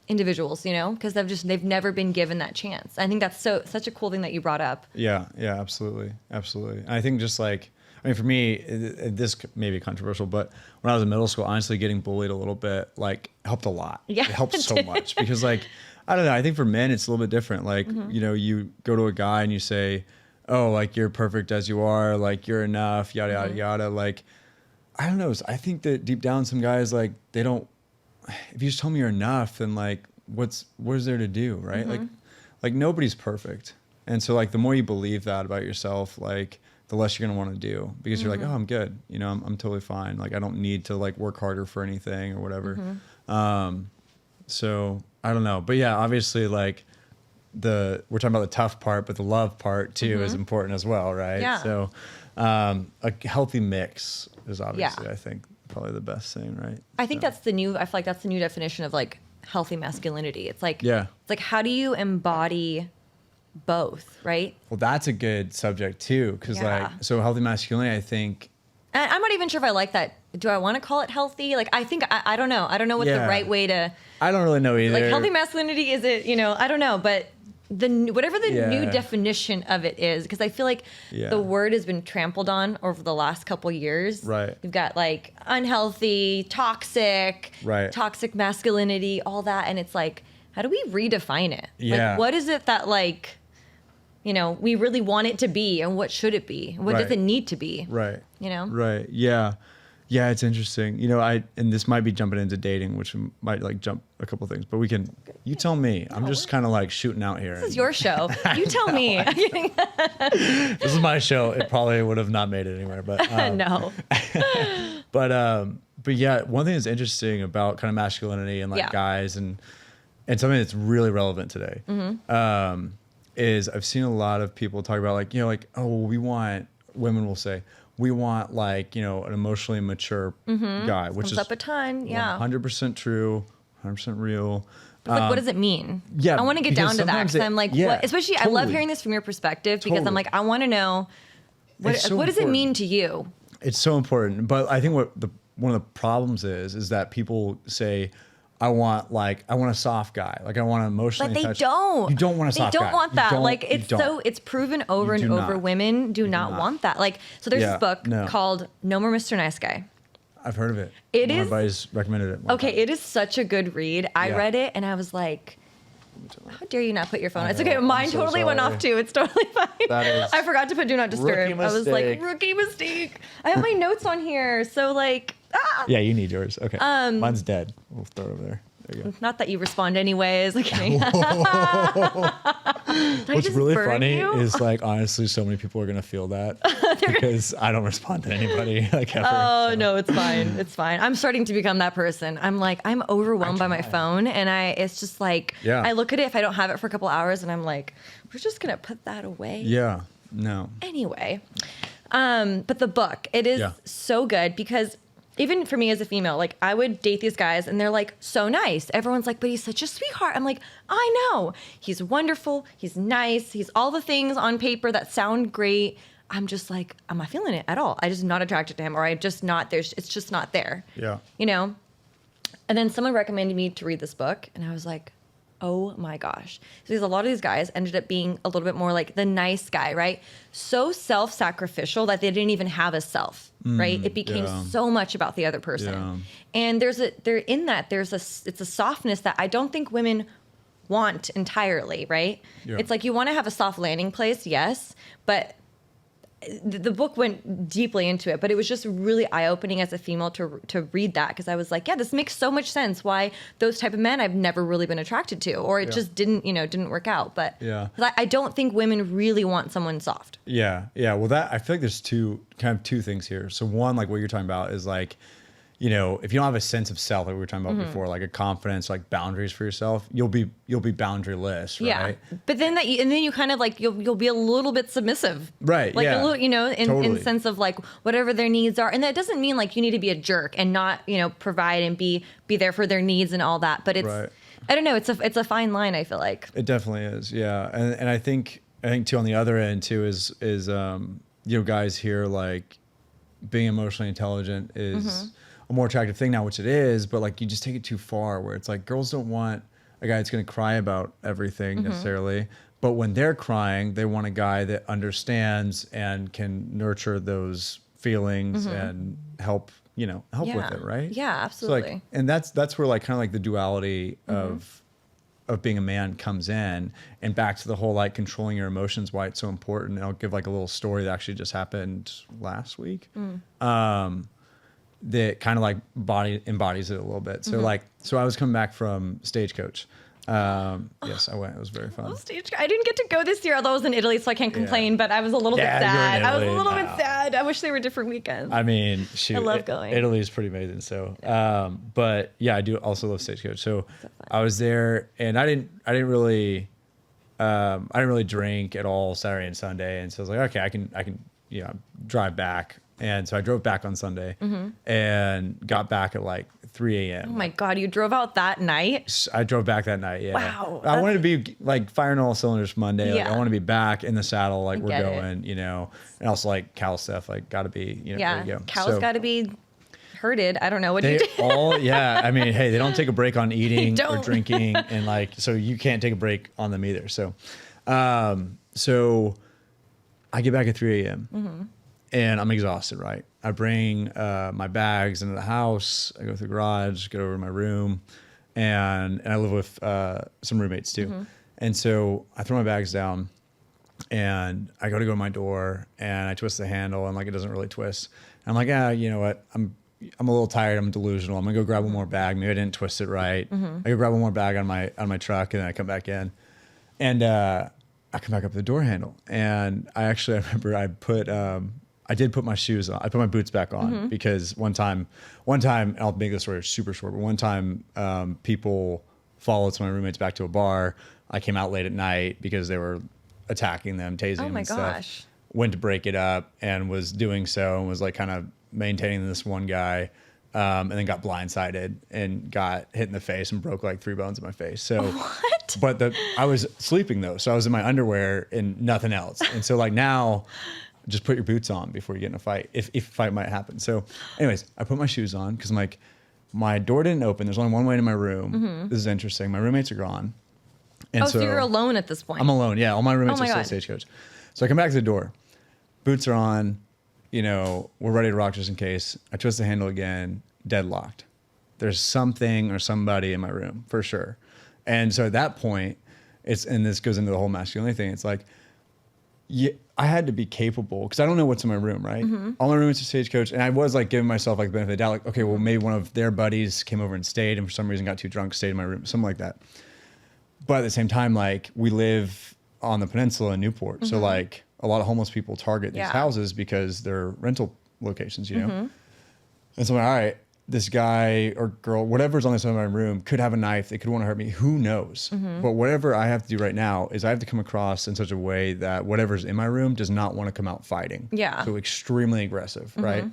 individuals, because they've never been given that chance. I think that's such a cool thing that you brought up. Yeah, absolutely. And I think just like, for me, this may be controversial, but when I was in middle school, honestly, getting bullied a little bit, like, helped a lot. Yeah. It helped so much because, like, I don't know, I think for men, it's a little bit different. Like, you go to a guy and you say, oh, like, you're perfect as you are, like, you're enough, yada, yada, yada. Like, I don't know. I think that deep down, some guys, like, they don't, if you just tell me you're enough, then, like, what is there to do, right? Like, nobody's perfect. And so, like, the more you believe that about yourself, like, the less you're going to want to do because you're like, oh, I'm good. I'm totally fine. Like, I don't need to like work harder for anything or whatever. So I don't know, but yeah, obviously like we're talking about the tough part, but the love part too is important as well. Right. Yeah. So, a healthy mix is obviously, I think, probably the best thing. Right. I think I feel like that's the new definition of like healthy masculinity. It's like, it's like, how do you embody both, right? Well, that's a good subject too, because so healthy masculinity, I think. And I'm not even sure if I like that. Do I want to call it healthy? Like, I think I don't know. I don't know what the right way to. I don't really know either. Like healthy masculinity, is it? I don't know, but whatever the new definition of it is, because I feel like the word has been trampled on over the last couple years. Right. We've got like unhealthy, toxic, toxic masculinity, all that, and it's like, how do we redefine it? Yeah. Like, what is it that like, we really want it to be, and what should it be? What does it need to be? Right. Right. Yeah. Yeah, it's interesting. And this might be jumping into dating, which might like jump a couple things, but you tell me. I'm just kind of like shooting out here. This is your show. You tell me. This is my show. It probably would have not made it anywhere, but no. But yeah, one thing that's interesting about kind of masculinity and like guys and something that's really relevant today, is I've seen a lot of people talk about like, women will say, we want like, an emotionally mature guy, which is up a ton. Yeah. 100% true, 100% real. But like, what does it mean? Yeah. I want to get down to that, because I'm like, what, especially totally. I love hearing this from your perspective, because I'm like, I want to know what does it mean to you? It's so important. But I think one of the problems is that people say, I want a soft guy. Like I want to emotionally. But they don't. You don't want a soft guy. They don't want that. Like it's proven over and over. Women do not want that. Like, so there's this book called No More Mr. Nice Guy. I've heard of it. Everybody's recommended it. Okay, it is such a good read. I read it and I was like, How dare you not put your phone on? It's know, okay. I'm Mine so totally went sorry. off too. It's totally fine. That is I forgot to put do not disturb. rookie I was like, mistake. rookie mistake. I have my notes on here. So like, Yeah, you need yours. Okay. Mine's dead. We'll throw it over there. There you go. not that you respond anyways. Okay. What's really funny is like, honestly, so many people are going to feel that because I don't respond to anybody like ever. Oh, no, it's fine. It's fine. I'm starting to become that person. I'm like, I'm overwhelmed by my phone. And it's just like, Yeah. I look at it if I don't have it for a couple hours and I'm like, we're just going to put that away. Yeah. No. Anyway. But the book, it is so good because even for me as a female, like I would date these guys and they're like so nice. Everyone's like, but he's such a sweetheart. I'm like, I know. He's wonderful. He's nice. He's all the things on paper that sound great. I'm just like, I'm not feeling it at all. I'm just not attracted to him, or I'm just not there. It's just not there. Yeah. You know? And then someone recommended me to read this book and I was like, oh my gosh. Because a lot of these guys ended up being a little bit more like the nice guy, right? So self-sacrificial that they didn't even have a self, right? It became so much about the other person. Yeah. And there's a softness that I don't think women want entirely, right? Yeah. It's like you want to have a soft landing place, yes, but the book went deeply into it, but it was just really eye-opening as a female to read that, because I was like, yeah, this makes so much sense why those type of men I've never really been attracted to, or it just didn't work out. But Yeah. 'cause I don't think women really want someone soft. Yeah. Yeah. Well, I feel like there's two things here. So one, like what you're talking about is like, you know, if you don't have a sense of self, like we were talking about before, like a confidence, like boundaries for yourself, you'll be boundaryless, right? Yeah. But then you kind of like you'll be a little bit submissive. Right. Like yeah. a little, in Totally. sense of like whatever their needs are. And that doesn't mean like you need to be a jerk and not, provide and be there for their needs and all that. But it's Right. I don't know, it's a fine line, I feel like. It definitely is. Yeah. And I think too, on the other end too, is guys here, like being emotionally intelligent is a more attractive thing now, which it is, but like you just take it too far, where it's like girls don't want a guy that's going to cry about everything necessarily, but when they're crying, they want a guy that understands and can nurture those feelings and help with it, right? Yeah, So absolutely. like, and that's where like kind of like the duality of being a man comes in, and back to the whole like controlling your emotions, why it's so important. And I'll give like a little story that actually just happened last week. That kind of like embodies it a little bit. So so I was coming back from Stagecoach. Yes, I went. It was very fun. I didn't get to go this year, although I was in Italy, so I can't complain, but I was a little bit Yeah, you're in sad. I was a Italy. little bit No. sad. I wish they were different weekends. I mean, shoot, I love going. Italy is pretty amazing. So, but yeah, I do also love Stagecoach. So I was there, and I didn't really drink at all Saturday and Sunday, and so I was like, okay, I can drive back. And so I drove back on Sunday and got back at like 3 a.m. Oh my God, you drove out that night? I drove back that night. Yeah. Wow, I wanted to be like firing all cylinders Monday. Like, Yeah. I want to be back in the saddle. Like we're get it. going, and also like cow stuff, like got to be, ready to go. Cows So got to be herded. I don't know what you they do. all, yeah. I mean, hey, they don't take a break on eating or don't. drinking. And like, so you can't take a break on them either. So, so I get back at 3 a.m. And I'm exhausted, right? I bring my bags into the house. I go through the garage, go over to my room, and I live with some roommates too. And so I throw my bags down, and I go to my door, and I twist the handle, and like it doesn't really twist. And I'm like, you know what? I'm a little tired. I'm delusional. I'm gonna go grab one more bag. Maybe I didn't twist it right. I go grab one more bag on my truck, and then I come back in, and I come back up to the door handle, and I remember I did put my shoes on. I put my boots back on because one time, and I'll make this story super short, but one time people followed some of my roommates back to a bar. I came out late at night because they were attacking them, tasing them my and stuff. gosh. Went to break it up and was doing so, and was like kind of maintaining this one guy, and then got blindsided and got hit in the face and broke like 3 bones in my face. So What? But I was sleeping though, so I was in my underwear and nothing else. And so like now, just put your boots on before you get in a fight, if a fight might happen. So anyways, I put my shoes on because I'm like, my door didn't open. There's only one way to my room. This is interesting. My roommates are gone. And So you're alone at this point. I'm alone. Yeah. All my roommates Oh are my still God. Stagecoach. So I come back to the door. Boots are on. We're ready to rock just in case. I twist the handle again. Deadlocked. There's something or somebody in my room for sure. And so at that point, and this goes into the whole masculinity thing. It's like, yeah, I had to be capable because I don't know what's in my room, right? All my roommates are Stagecoach, and I was like giving myself like the benefit of the doubt, like, okay, well maybe one of their buddies came over and stayed, and for some reason got too drunk, stayed in my room, something like that. But at the same time, like we live on the peninsula in Newport, so like a lot of homeless people target these houses because they're rental locations, you know. And so I'm like, all right, this guy or girl, whatever's on the side of my room could have a knife. They could want to hurt me. Who knows? But whatever I have to do right now is I have to come across in such a way that whatever's in my room does not want to come out fighting. Yeah. So extremely aggressive, right?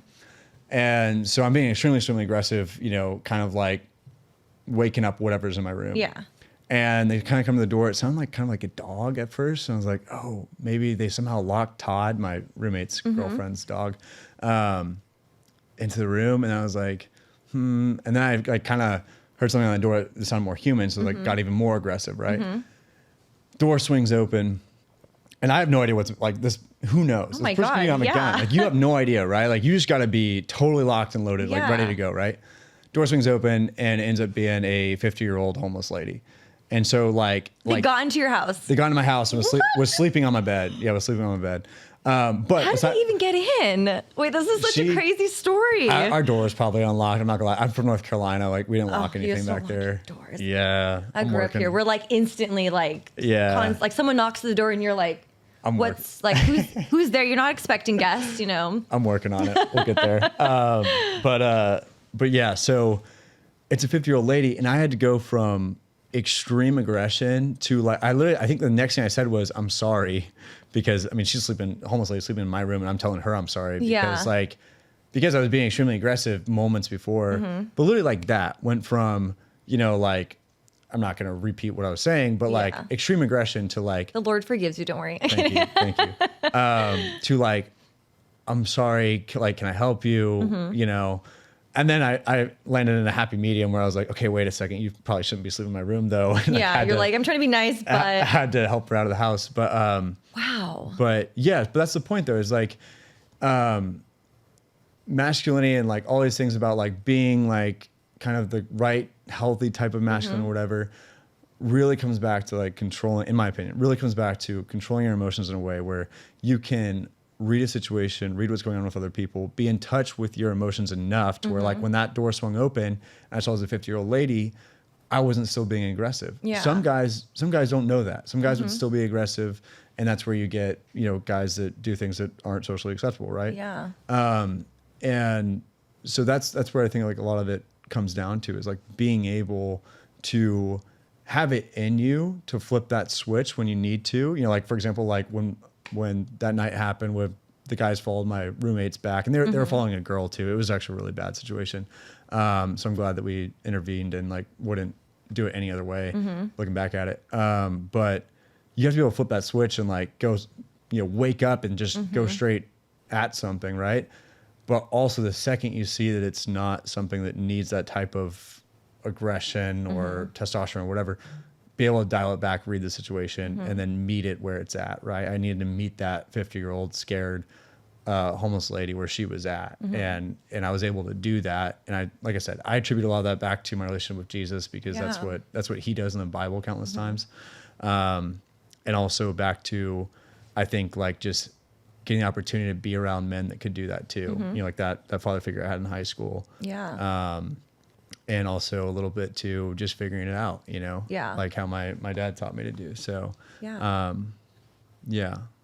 And so I'm being extremely, extremely aggressive, you know, kind of like waking up whatever's in my room. Yeah. And they kind of come to the door. It sounded like kind of like a dog at first. And I was like, oh, maybe they somehow locked Todd, my roommate's girlfriend's dog, into the room. And I was like, and then I like kind of heard something on the door that sounded more human, so like got even more aggressive, right? Door swings open, and I have no idea what's like this. Who knows? Oh my this person God, could be on a gun. Like you have no idea, right? Like you just got to be totally locked and loaded, like ready to go, right? Door swings open, and it ends up being a 50-year-old homeless lady. And so they got into your house. They got into my house and was sleeping on my bed. Yeah, was sleeping on my bed. But how did they even get in? Wait, this is such a crazy story. Our door is probably unlocked. I'm not gonna lie. I'm from North Carolina. Like we didn't lock anything back there. Doors. Yeah, I grew up here. We're like instantly like, like someone knocks at the door and you're like, what's like who's there? You're not expecting guests, you know. I'm working on it. We'll get there. But yeah. So it's a 50-year-old lady, and I had to go from extreme aggression to like I think the next thing I said was I'm sorry. Because I mean, she's homeless lady sleeping in my room, and I'm telling her I'm sorry because I was being extremely aggressive moments before. But literally like that went from, you know, like I'm not going to repeat what I was saying, but like extreme aggression to like the Lord forgives you. Don't worry. Thank you. To like, I'm sorry. Like, can I help you? You know. And then I landed in a happy medium where I was like, okay, wait a second. You probably shouldn't be sleeping in my room though. And you're like, I'm trying to be nice, but I had to help her out of the house. But wow. But yeah, but that's the point though, is like masculinity and like all these things about like being like kind of the right, healthy type of masculine or whatever really comes back to like controlling, in my opinion, really comes back to controlling your emotions in a way where you can read a situation, read what's going on with other people, be in touch with your emotions enough to where like when that door swung open and I saw as a 50-year-old lady, I wasn't still being aggressive. Yeah. Some guys don't know that. Some guys would still be aggressive, and that's where you get, you know, guys that do things that aren't socially acceptable, right? Yeah. And so that's where I think like a lot of it comes down to is like being able to have it in you to flip that switch when you need to. You know, like for example, like when that night happened with the guys followed my roommates back, and they were following a girl too. It was actually a really bad situation. So I'm glad that we intervened and like wouldn't do it any other way looking back at it. But you have to be able to flip that switch and like go, you know, wake up and just go straight at something. Right. But also the second you see that it's not something that needs that type of aggression or testosterone or whatever, be able to dial it back, read the situation, and then meet it where it's at, right? I needed to meet that 50-year-old scared homeless lady where she was at, and I was able to do that. And I, like I said, I attribute a lot of that back to my relationship with Jesus because that's what he does in the Bible countless times, and also back to, I think like just getting the opportunity to be around men that could do that too. You know, like that father figure I had in high school. Yeah. And also a little bit to just figuring it out, you know, like how my dad taught me to do. So, well,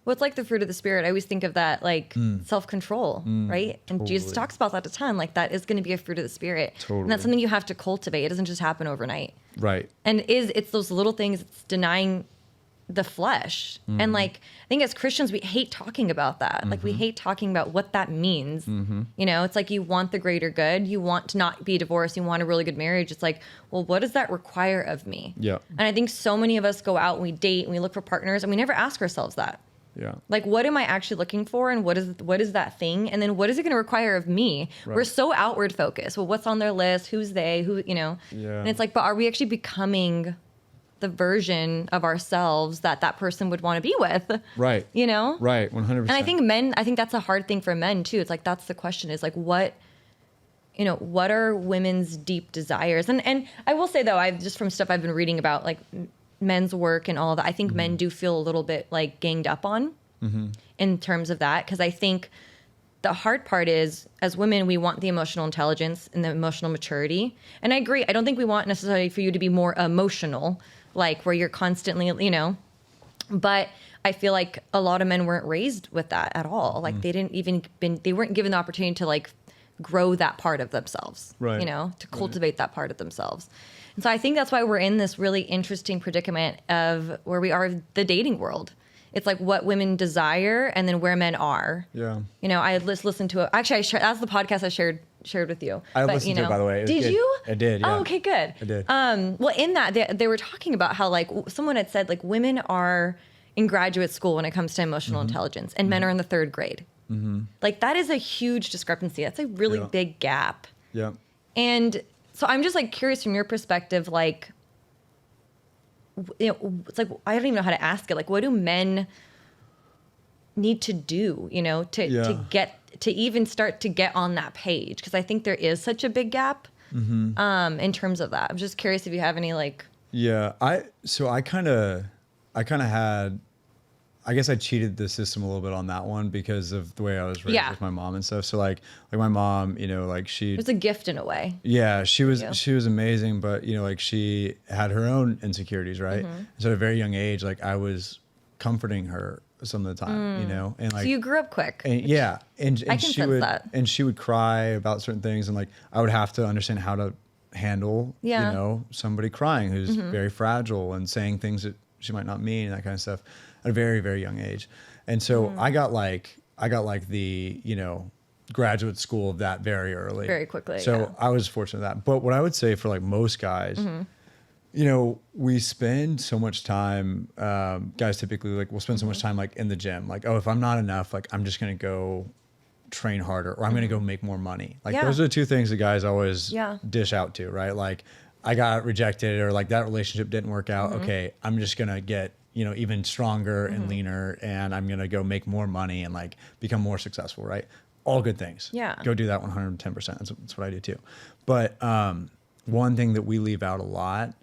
it's like the fruit of the spirit. I always think of that like self-control, right? And Totally. Jesus talks about that a ton. Like that is going to be a fruit of the spirit. Totally. And that's something you have to cultivate. It doesn't just happen overnight. Right. And it's those little things. It's denying the flesh. And like, I think as Christians, we hate talking about that. Like we hate talking about what that means. You know, it's like you want the greater good. You want to not be divorced. You want a really good marriage. It's like, well, what does that require of me? Yeah. And I think so many of us go out and we date and we look for partners and we never ask ourselves that. Yeah. Like, what am I actually looking for? And what is that thing? And then what is it going to require of me? Right. We're so outward focused. Well, what's on their list? Who's they? Who, you know? Yeah. And it's like, but are we actually becoming the version of ourselves that person would want to be with? Right. You know? Right. 100%. And I think that's a hard thing for men too. It's like, that's the question is like, what are women's deep desires? And I will say though, I've just from stuff I've been reading about like men's work and all that, I think men do feel a little bit like ganged up on in terms of that. Because I think the hard part is, as women, we want the emotional intelligence and the emotional maturity. And I agree. I don't think we want necessarily for you to be more emotional, like where you're constantly, you know, but I feel like a lot of men weren't raised with that at all. Like they weren't given the opportunity to like grow that part of themselves, you know, to cultivate that part of themselves. And so I think that's why we're in this really interesting predicament of where we are the dating world. It's like what women desire and then where men are. Yeah. You know, I listened to it. Actually, that's the podcast I shared with you. I listened to it, by the way. Did you? I did, yeah. Oh, okay, good. I did. Well, in that, they were talking about how, like, someone had said, like, women are in graduate school when it comes to emotional intelligence, and men are in the 3rd grade. Like, that is a huge discrepancy. That's a really big gap. Yeah. And so I'm just, like, curious from your perspective, like, you know, it's like, I don't even know how to ask it. Like, what do men need to do, you know, to even start to get on that page? Because I think there is such a big gap in terms of that. I'm just curious if you have any, like. Yeah, I kind of had, I guess I cheated the system a little bit on that one because of the way I was raised with my mom and stuff. So like my mom, you know, like it was a gift in a way. Yeah, she was amazing, but you know, like she had her own insecurities, right? So at a very young age, like I was comforting her some of the time, you know, and like. So you grew up quick. And, yeah, and I can she sense would, that. and she would cry about certain things, and like I would have to understand how to handle, you know, somebody crying who's very fragile and saying things that she might not mean and that kind of stuff at a very, very young age. And so I got like the, you know, graduate school of that very early. Very quickly. So I was fortunate with that. But what I would say for like most guys, you know, we spend so much time, guys typically like we'll spend so much time like in the gym. Like, oh, if I'm not enough, like I'm just going to go train harder or I'm going to go make more money. Like those are the two things that guys always dish out to, right? Like I got rejected or like that relationship didn't work out. Okay, I'm just going to get, you know, even stronger and leaner and I'm going to go make more money and like become more successful, right? All good things. Yeah. Go do that 110%. That's what I do too. But one thing that we leave out a lot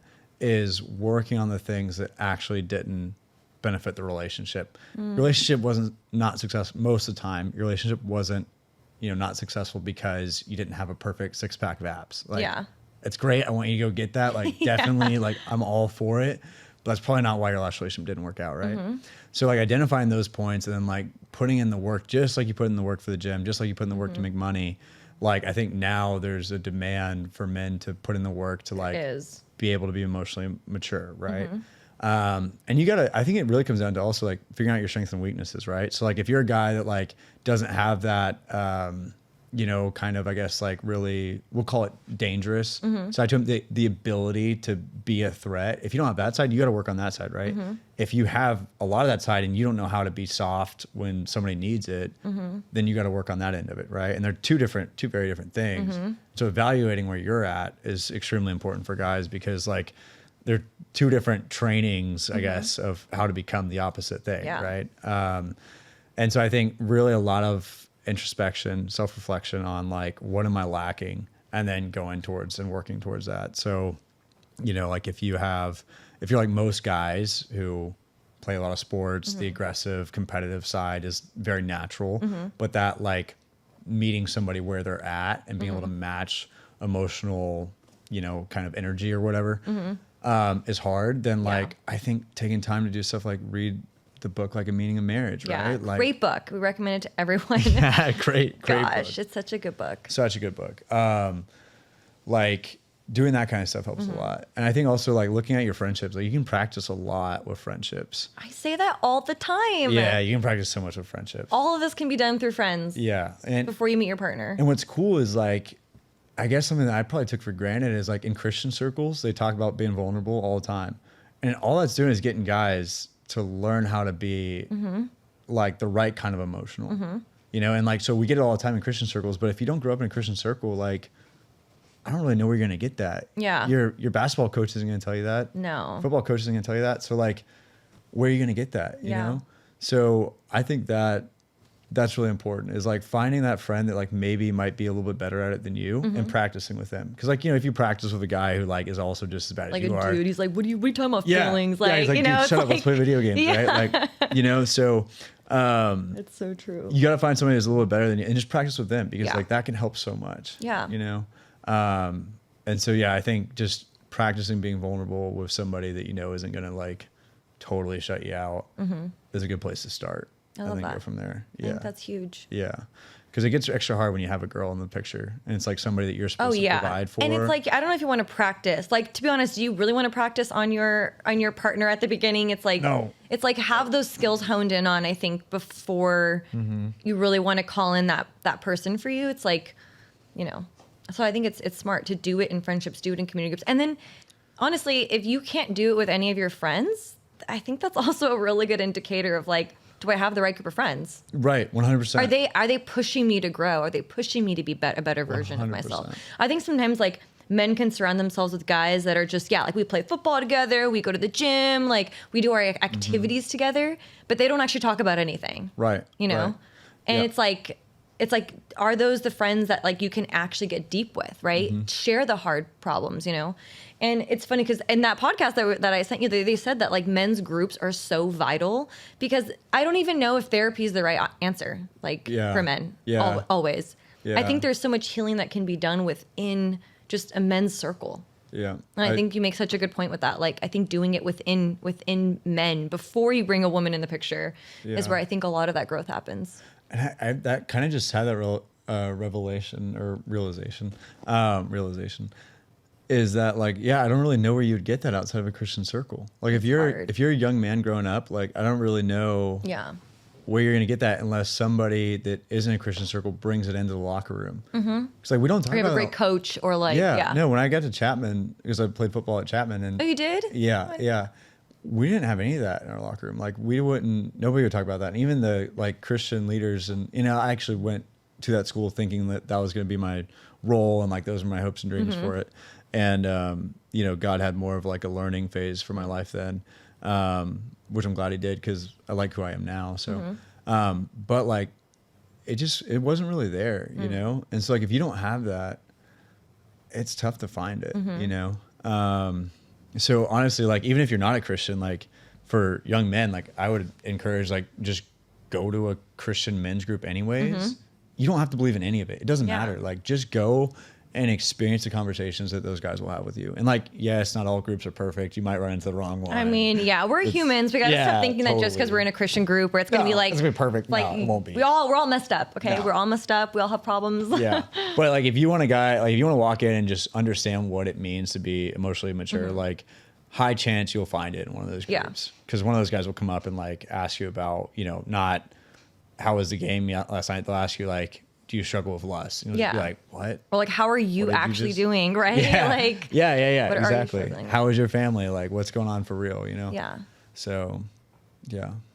is working on the things that actually didn't benefit the relationship. Relationship wasn't not successful most of the time. Your relationship wasn't, you know, not successful because you didn't have a perfect 6-pack of abs. Like, it's great. I want you to go get that. Like, definitely, like, I'm all for it. But that's probably not why your last relationship didn't work out, right? So, like, identifying those points and then, like, putting in the work, just like you put in the work for the gym, just like you put in the work to make money. Like, I think now there's a demand for men to put in the work to, like, be able to be emotionally mature, right? And you gotta, I think it really comes down to also, like, figuring out your strengths and weaknesses, right? So, like, if you're a guy that, like, doesn't have that, you know, kind of, I guess, like really, we'll call it dangerous side to him, the ability to be a threat. If you don't have that side, you got to work on that side, right? If you have a lot of that side and you don't know how to be soft when somebody needs it, then you got to work on that end of it, right? And they're two very different things. So evaluating where you're at is extremely important for guys because, like, they're two different trainings, I guess, of how to become the opposite thing, right? And so I think really a lot of introspection, self-reflection on like, what am I lacking? And then going towards and working towards that. So, you know, like if you're like most guys who play a lot of sports, the aggressive, competitive side is very natural, but that like meeting somebody where they're at and being able to match emotional, you know, kind of energy or whatever, is hard. Then like, I think taking time to do stuff like read the book Like a Meaning of Marriage, right? Like, great book. We recommend it to everyone. Yeah, great Gosh, book. It's such a good book. Such a good book. Like doing that kind of stuff helps a lot. And I think also like looking at your friendships, like you can practice a lot with friendships. I say that all the time. Yeah, you can practice so much with friendships. All of this can be done through friends. Yeah. And before you meet your partner. And what's cool is like, I guess something that I probably took for granted is like in Christian circles, they talk about being vulnerable all the time. And all that's doing is getting guys to learn how to be like the right kind of emotional, you know? And like, so we get it all the time in Christian circles, but if you don't grow up in a Christian circle, like, I don't really know where you're going to get that. Yeah. Your basketball coach isn't going to tell you that. No. Football coach isn't going to tell you that. So like, where are you going to get that? You know? So I think that That's really important, is like finding that friend that like maybe might be a little bit better at it than you and practicing with them. Cause like, if you practice with a guy who like is also just as bad as you are. Like a dude, he's like, what are you talking about feelings? Like, he's like, dude, shut up, let's play video games, right? Like, so it's so true. You got to find somebody who's a little bit better than you and just practice with them, because like that can help so much. Yeah. And so, I think just practicing being vulnerable with somebody that isn't going to like totally shut you out is a good place to start. I love that. Go from there. I think that's huge. Yeah. Because it gets extra hard when you have a girl in the picture and it's like somebody that you're supposed to provide for. And it's like, I don't know if you want to practice. Like, to be honest, do you really want to practice on your partner at the beginning? It's like, no. It's like have those skills honed in on, I think, before you really want to call in that person for you. It's like, so I think it's smart to do it in friendships, do it in community groups. And then honestly, if you can't do it with any of your friends, I think that's also a really good indicator of like, do I have the right group of friends? Right, 100%. Are they pushing me to grow? Are they pushing me to be a better version 100%. Of myself? I think sometimes like men can surround themselves with guys that are just, like we play football together, we go to the gym, like we do our activities together, but they don't actually talk about anything. Right. Right. And it's like, are those the friends that like you can actually get deep with, right? Share the hard problems, And it's funny because in that podcast that I sent you, they said that like men's groups are so vital, because I don't even know if therapy is the right answer, like for men, always. Yeah. I think there's so much healing that can be done within just a men's circle. Yeah. And I think you make such a good point with that. Like, I think doing it within men before you bring a woman in the picture is where I think a lot of that growth happens. And I that kind of just had that realization is that like, I don't really know where you'd get that outside of a Christian circle. Like if you're a young man growing up, like I don't really know where you're going to get that unless somebody that isn't a Christian circle brings it into the locker room. It's like, we don't talk about it. Or you have a great coach or like, No, when I got to Chapman, because I played football at Chapman. And oh, you did? Yeah. We didn't have any of that in our locker room. Like nobody would talk about that. And even the like Christian leaders, and I actually went to that school thinking that was going to be my role, and like those were my hopes and dreams for it. And God had more of like a learning phase for my life then, which I'm glad He did, because I like who I am now. So, but like it wasn't really there, And so like if you don't have that, it's tough to find it, So honestly, like even if you're not a Christian, like for young men, like I would encourage like just go to a Christian men's group anyways. You don't have to believe in any of it. It doesn't matter. Like just go and experience the conversations that those guys will have with you. And like, yes, not all groups are perfect. You might run into the wrong one. I mean, we're humans. We got to stop thinking that just because we're in a Christian group where it's going to be like, it's going to be perfect. Like, no, it won't be. We're all messed up. Okay. No. We're all messed up. We all have problems. But like, if you want a guy, like if you want to walk in and just understand what it means to be emotionally mature, like high chance you'll find it in one of those groups. Because one of those guys will come up and like ask you about, not how was the game last night. They'll ask you like, do you struggle with lust? And you'll be like, what? Or like, how are you actually doing? Right? Yeah. Like, exactly. How is your family? Like, what's going on for real? Yeah. So,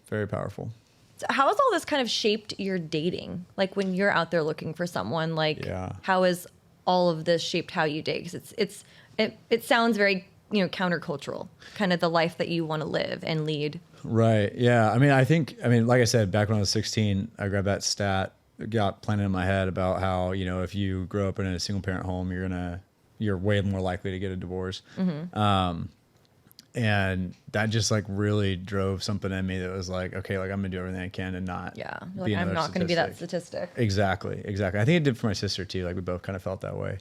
very powerful. So how has all this kind of shaped your dating? Like when you're out there looking for someone, like how has all of this shaped how you date? Because it sounds very, countercultural, kind of the life that you want to live and lead. Right. Yeah. I mean, like I said, back when I was 16, I grabbed that stat, got planted in my head about how, if you grow up in a single parent home, you're way more likely to get a divorce. And that just like really drove something in me that was like, okay, like I'm gonna do everything I can and not be I'm not gonna be that statistic. Exactly. I think it did for my sister too. Like we both kind of felt that way.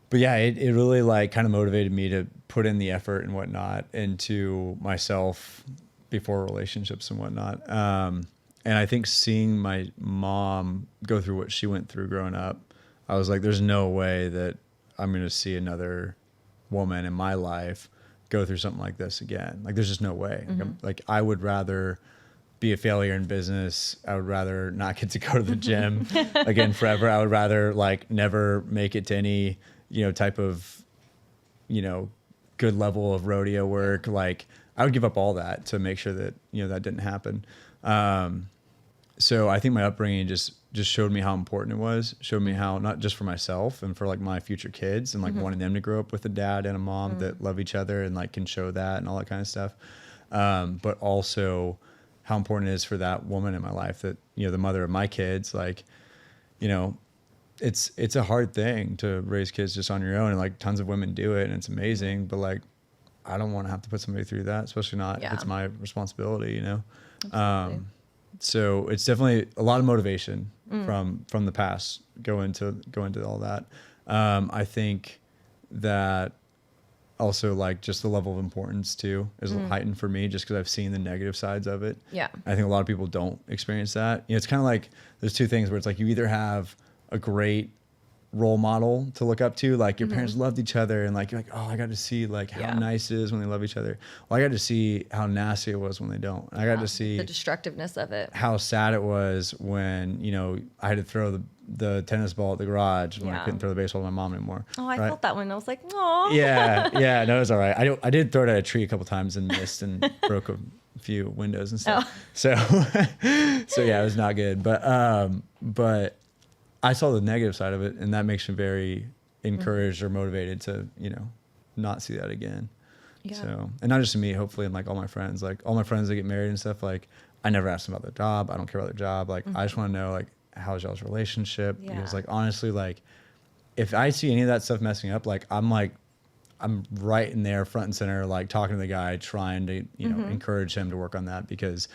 But it really like kind of motivated me to put in the effort and whatnot into myself before relationships and whatnot. And I think seeing my mom go through what she went through growing up, I was like, there's no way that I'm going to see another woman in my life go through something like this again. Like, there's just no way. Like, I would rather be a failure in business. I would rather not get to go to the gym again forever. I would rather like never make it to any, type of, good level of rodeo work. Like, I would give up all that to make sure that, that didn't happen. So I think my upbringing just showed me how important it was, showed me how, not just for myself and for like my future kids and like wanting them to grow up with a dad and a mom that love each other and like can show that and all that kind of stuff. But also how important it is for that woman in my life that, the mother of my kids, like, it's a hard thing to raise kids just on your own, and like tons of women do it and it's amazing, but like, I don't want to have to put somebody through that, especially not if it's my responsibility, So it's definitely a lot of motivation from the past go into all that. I think that also like just the level of importance too is heightened for me just because I've seen the negative sides of it. Yeah. I think a lot of people don't experience that. It's kind of like there's two things where it's like you either have a great role model to look up to, like your parents loved each other and like you're like, oh, I got to see like how nice it is when they love each other. Well, I got to see how nasty it was when they don't. I got to see the destructiveness of it, how sad it was when I had to throw the tennis ball at the garage when I couldn't throw the baseball with my mom anymore. Oh, I felt that one. I was like, oh. Yeah, no, it was all right. I did throw it at a tree a couple times and missed and broke a few windows and stuff. So yeah, it was not good. But I saw the negative side of it, and that makes me very encouraged or motivated to, not see that again. Yeah. So, and not just me, hopefully, and like all my friends that get married and stuff, like I never ask them about their job. I don't care about their job. Like I just want to know like how's y'all's relationship? Yeah. Because like honestly, like if I see any of that stuff messing up, like I'm right in there front and center, like talking to the guy, trying to, encourage him to work on that, because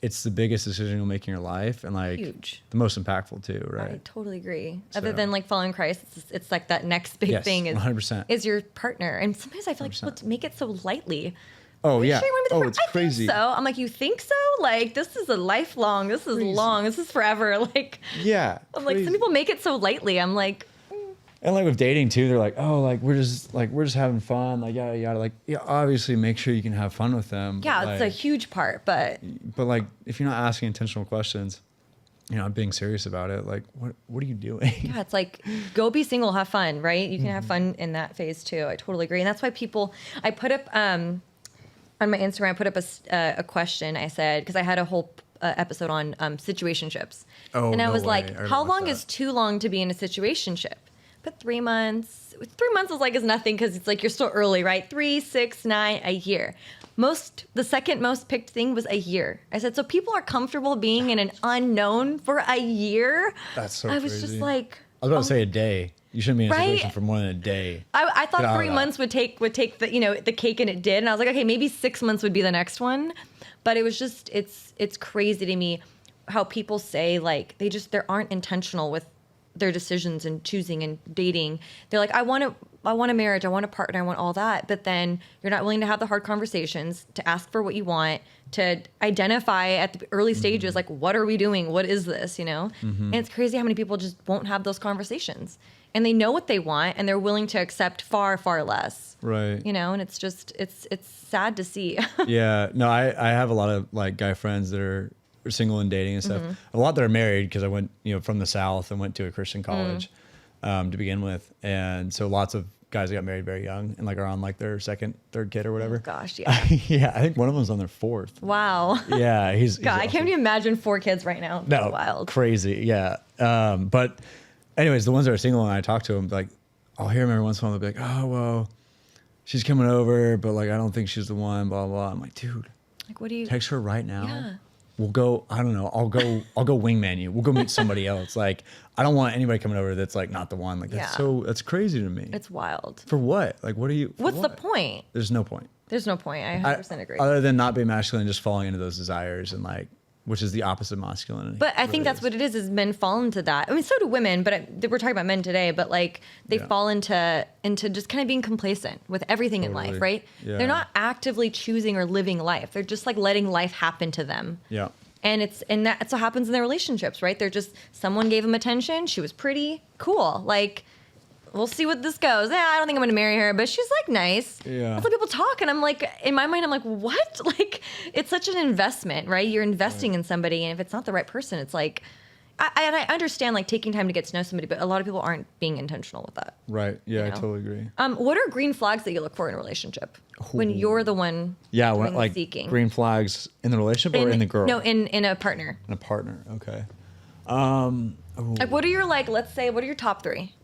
it's the biggest decision you'll make in your life, and like huge, the most impactful too, right? I totally agree. Other than like following Christ, it's like that next big thing is 100%. Is your partner. And sometimes I feel like people make it so lightly. Oh yeah. Sure it's crazy. So I'm like, you think so? Like this is a lifelong. This is long. This is forever. Like I'm like, some people make it so lightly. I'm like. And like with dating too, they're like, oh, like we're just having fun, like yada yada. Like obviously make sure you can have fun with them. Yeah, like, it's a huge part, but like if you're not asking intentional questions, you're not being serious about it. Like what are you doing? Yeah, it's like go be single, have fun, right? You can have fun in that phase too. I totally agree, and that's why I put up on my Instagram, I put up a question. I said, because I had a whole episode on situationships, and I was like, how long is too long to be in a situationship? But 3 months. 3 months is nothing because it's like you're still early, right? 3, 6, 9, a year. The second most picked thing was a year. I said, so people are comfortable being in an unknown for a year? That's so crazy. I was just like... I was about to say a day. You shouldn't be in a situation for more than a day. I thought 3 months would take the the cake, and it did. And I was like, okay, maybe 6 months would be the next one. But it was just, it's crazy to me how people say like they aren't intentional with their decisions and choosing and dating. They're like, I want a marriage, I want a partner, I want all that. But then you're not willing to have the hard conversations, to ask for what you want, to identify at the early stages, like, what are we doing? What is this? And it's crazy how many people just won't have those conversations, and they know what they want and they're willing to accept far, far less. Right. And it's just, it's sad to see. Yeah. No, I have a lot of like guy friends that are single and dating and stuff. A lot that are married because I went, from the South and went to a Christian college to begin with. And so lots of guys that got married very young and like are on like their second, third kid or whatever. Oh, gosh, yeah. Yeah, I think one of them's on their fourth. Wow. Yeah, he's God, awesome. I can't even imagine 4 kids right now. No, wild. Crazy, yeah. But anyways, the ones that are single, and I talk to them, like I'll hear them every once in a while, they'll be like, oh, well, she's coming over, but like I don't think she's the one, blah, blah. I'm like, dude, like, what do you text her right now? Yeah. We'll go, I don't know, I'll go wingman you. We'll go meet somebody else. Like, I don't want anybody coming over that's like not the one. Like, that's crazy to me. It's wild. For what? Like, what's the point? There's no point. There's no point. I 100% agree. Other than not being masculine, just falling into those desires and like, which is the opposite of masculinity. But I think that's what it is men fall into that. I mean, so do women, but we're talking about men today, but like they fall into just kind of being complacent with everything in life, right? Yeah. They're not actively choosing or living life. They're just like letting life happen to them. Yeah. And that's what happens in their relationships, right? They're just, someone gave them attention. She was pretty, cool. Like, we'll see what this goes. Yeah, I don't think I'm going to marry her, but she's like nice. Yeah. That's what people talk. And I'm like, in my mind, I'm like, what? Like, it's such an investment, right? You're investing in somebody. And if it's not the right person, it's like, I understand like taking time to get to know somebody, but a lot of people aren't being intentional with that. Right. Yeah, I totally agree. What are green flags that you look for in a relationship when you're the one doing the seeking? Green flags in the relationship or in the girl? No, in a partner. In a partner. Okay. Like, what are your let's say, what are your top 3?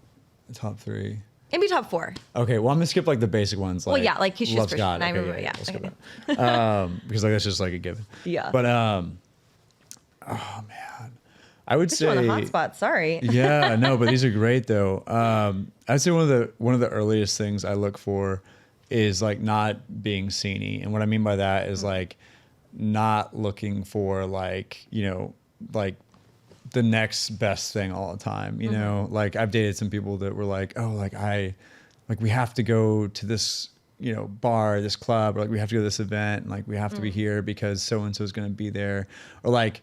Top 3. Maybe top 4. Okay, well, I'm gonna skip like the basic ones. Like, Well, yeah, like he's just loves Christian. God. I Okay, remember, yeah, yeah. we'll skip that. Because like that's just like a given. Yeah. But oh man, I would Put you on say the hot spot. Sorry. yeah, no, but these are great though. I'd say one of the earliest things I look for is like not being sceney, and what I mean by that is like not looking for like, you know, like the next best thing all the time. You know, like I've dated some people that were like, oh, like we have to go to this, you know, bar, this club, or like we have to go to this event, and like we have to be here because so and so is going to be there, or like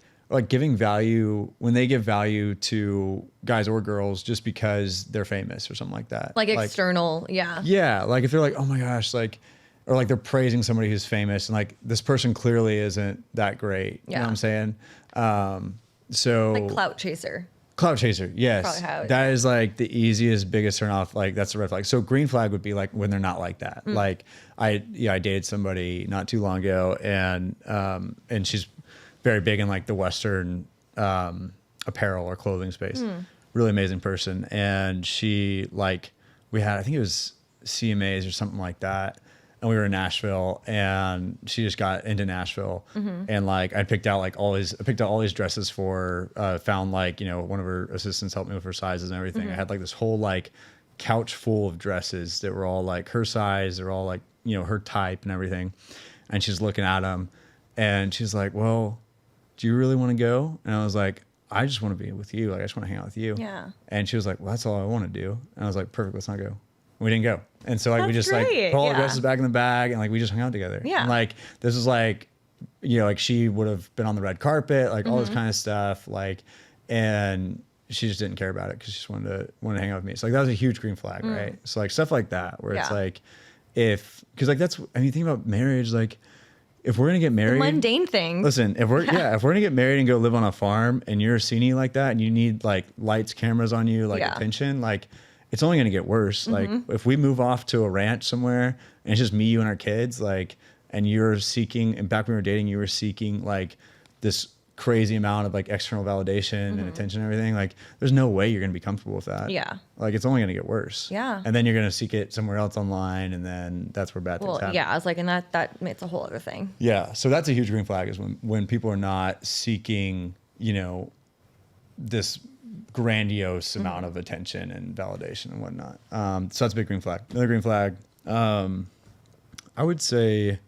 giving value when they give value to guys or girls just because they're famous or something like that. Like external, yeah. Yeah, like if they're like, oh my gosh, like, or like they're praising somebody who's famous and like this person clearly isn't that great. You know what I'm saying? So like clout chaser. Clout chaser, yes. That is like the easiest, biggest turn off. Like that's a red flag. So green flag would be like when they're not like that. Like I dated somebody not too long ago, and she's very big in like the Western apparel or clothing space. Really amazing person. And she like, we had, I think it was CMAs or something like that. And we were in Nashville, and she just got into Nashville. And like, I picked out all these dresses for her, found like, you know, one of her assistants helped me with her sizes and everything. I had like this whole like couch full of dresses that were all like her size. They're all like, you know, her type and everything. And she's looking at them, and she's like, well, do you really want to go? And I was like, I just want to be with you. Like, I just want to hang out with you. Yeah. And she was like, well, that's all I want to do. And I was like, perfect, let's not go. We didn't go. And so like, that's we just great. like put all the dresses back in the bag, and like, we just hung out together. Yeah. And like, this was like, you know, like she would have been on the red carpet, like all this kind of stuff. Like, and she just didn't care about it because she just wanted to hang out with me. So like, that was a huge green flag, right? So like stuff like that, where it's like, cause like that's, I mean, think about marriage, like, if we're gonna get married, the mundane things. Listen, if we're gonna get married and go live on a farm, and you're sceney like that, and you need like lights, cameras on you, like attention, like it's only gonna get worse. Like if we move off to a ranch somewhere and it's just me, you, and our kids, like, and you're seeking, and back when we were dating, you were seeking like this crazy amount of like external validation and attention and everything, like there's no way you're gonna be comfortable with that. Yeah. Like it's only gonna get worse. Yeah. And then you're gonna seek it somewhere else online, and then that's where bad things happen. Yeah, I was like, and that makes a whole other thing. Yeah. So that's a huge green flag, is when people are not seeking, you know, this grandiose amount of attention and validation and whatnot. So that's a big green flag. Another green flag, I would say,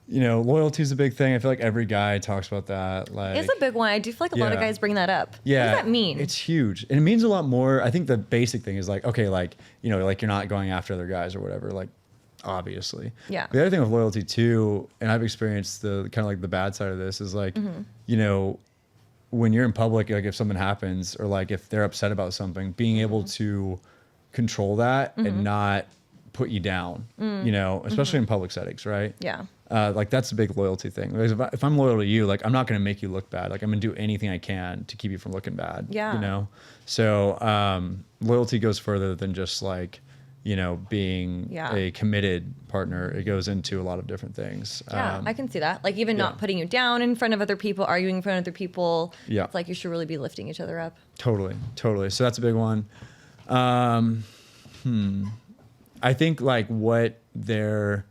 you know, loyalty is a big thing. I feel like every guy talks about that. Like, it's a big one. I do feel like a lot of guys bring that up. Yeah. What does that mean? It's huge. And it means a lot more. I think the basic thing is like, okay, like, you know, like you're not going after other guys or whatever, like obviously. Yeah. The other thing with loyalty too, and I've experienced the kind of like the bad side of this, is like, you know, when you're in public, like if something happens, or like if they're upset about something, being able to control that and not put you down, you know, especially in public settings, right? Yeah. Like that's a big loyalty thing. Because if I'm loyal to you, like I'm not going to make you look bad. Like I'm going to do anything I can to keep you from looking bad. Yeah. You know? So loyalty goes further than just like, you know, being a committed partner. It goes into a lot of different things. Yeah, I can see that. Like even not putting you down in front of other people, arguing in front of other people. Yeah. It's like you should really be lifting each other up. Totally. Totally. So that's a big one. I think like what their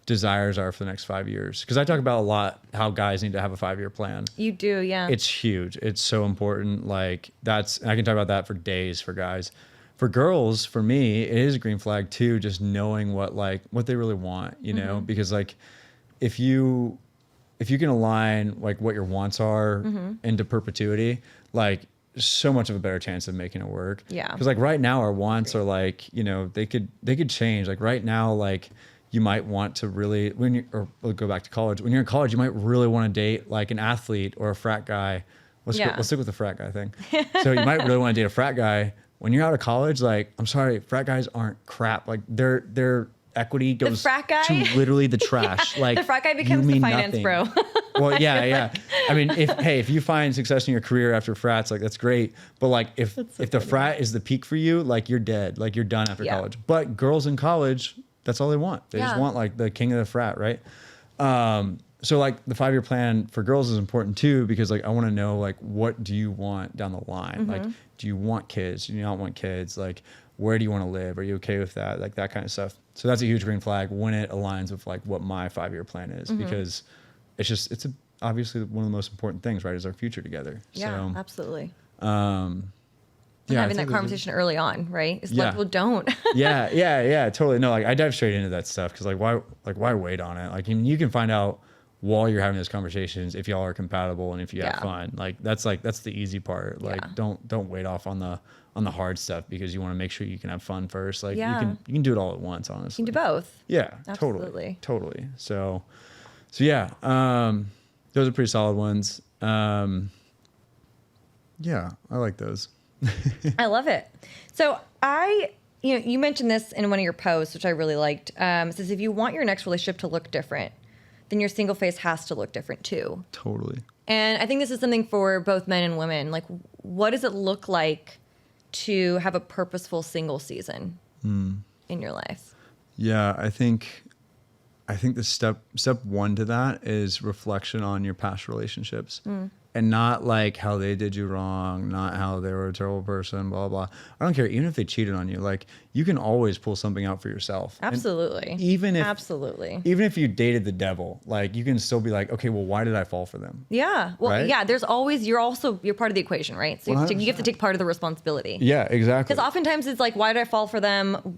desires are for the next 5 years. Because I talk about a lot how guys need to have a 5-year plan. You do, yeah. It's huge. It's so important. Like that's, I can talk about that for days for guys. For girls, for me, it is a green flag too, just knowing what they really want, you know? Because like if you can align like what your wants are into perpetuity, like so much of a better chance of making it work. Yeah. Because like right now our wants are like, you know, they could change. Like right now, like you might want to really, or we'll go back to college. When you're in college, you might really want to date like an athlete or a frat guy. Let's stick with the frat guy thing. So you might really want to date a frat guy. When you're out of college, like, I'm sorry, frat guys aren't crap. Like their equity goes to literally the trash. Like the frat guy becomes the finance bro. Well, yeah. I mean, if you find success in your career after frats, like that's great. But like if the frat is the peak for you, like you're dead. Like you're done after college. But girls in college, that's all they want. They just want like the king of the frat, right? So like the 5-year plan for girls is important too, because like I want to know like what do you want down the line? Like do you want kids? Do you not want kids? Like where do you want to live? Are you okay with that? Like that kind of stuff. So that's a huge green flag when it aligns with like what my 5-year plan is, because it's obviously one of the most important things, right? Is our future together. Yeah, so, absolutely. Yeah, having that conversation early on, right? It's like, well, don't. yeah, totally. No, like I dive straight into that stuff because why wait on it? Like you can find out while you're having those conversations if y'all are compatible and if you have fun. Like that's the easy part. Like don't wait off on the hard stuff because you want to make sure you can have fun first. Like you can do it all at once, honestly. You can do both. Yeah, absolutely. Totally. So yeah, those are pretty solid ones. Yeah, I like those. I love it. So you mentioned this in one of your posts, which I really liked. It says, if you want your next relationship to look different, then your single phase has to look different too. Totally. And I think this is something for both men and women. Like, what does it look like to have a purposeful single season in your life? Yeah, I think the step one to that is reflection on your past relationships. And not like how they did you wrong, not how they were a terrible person, blah, blah. I don't care. Even if they cheated on you, like you can always pull something out for yourself. Absolutely. And even if you dated the devil, like you can still be like, okay, well, why did I fall for them? Yeah. Well, right? Yeah, there's always, you're part of the equation, right? So you have to take part of the responsibility. Yeah, exactly. Because oftentimes it's like, why did I fall for them?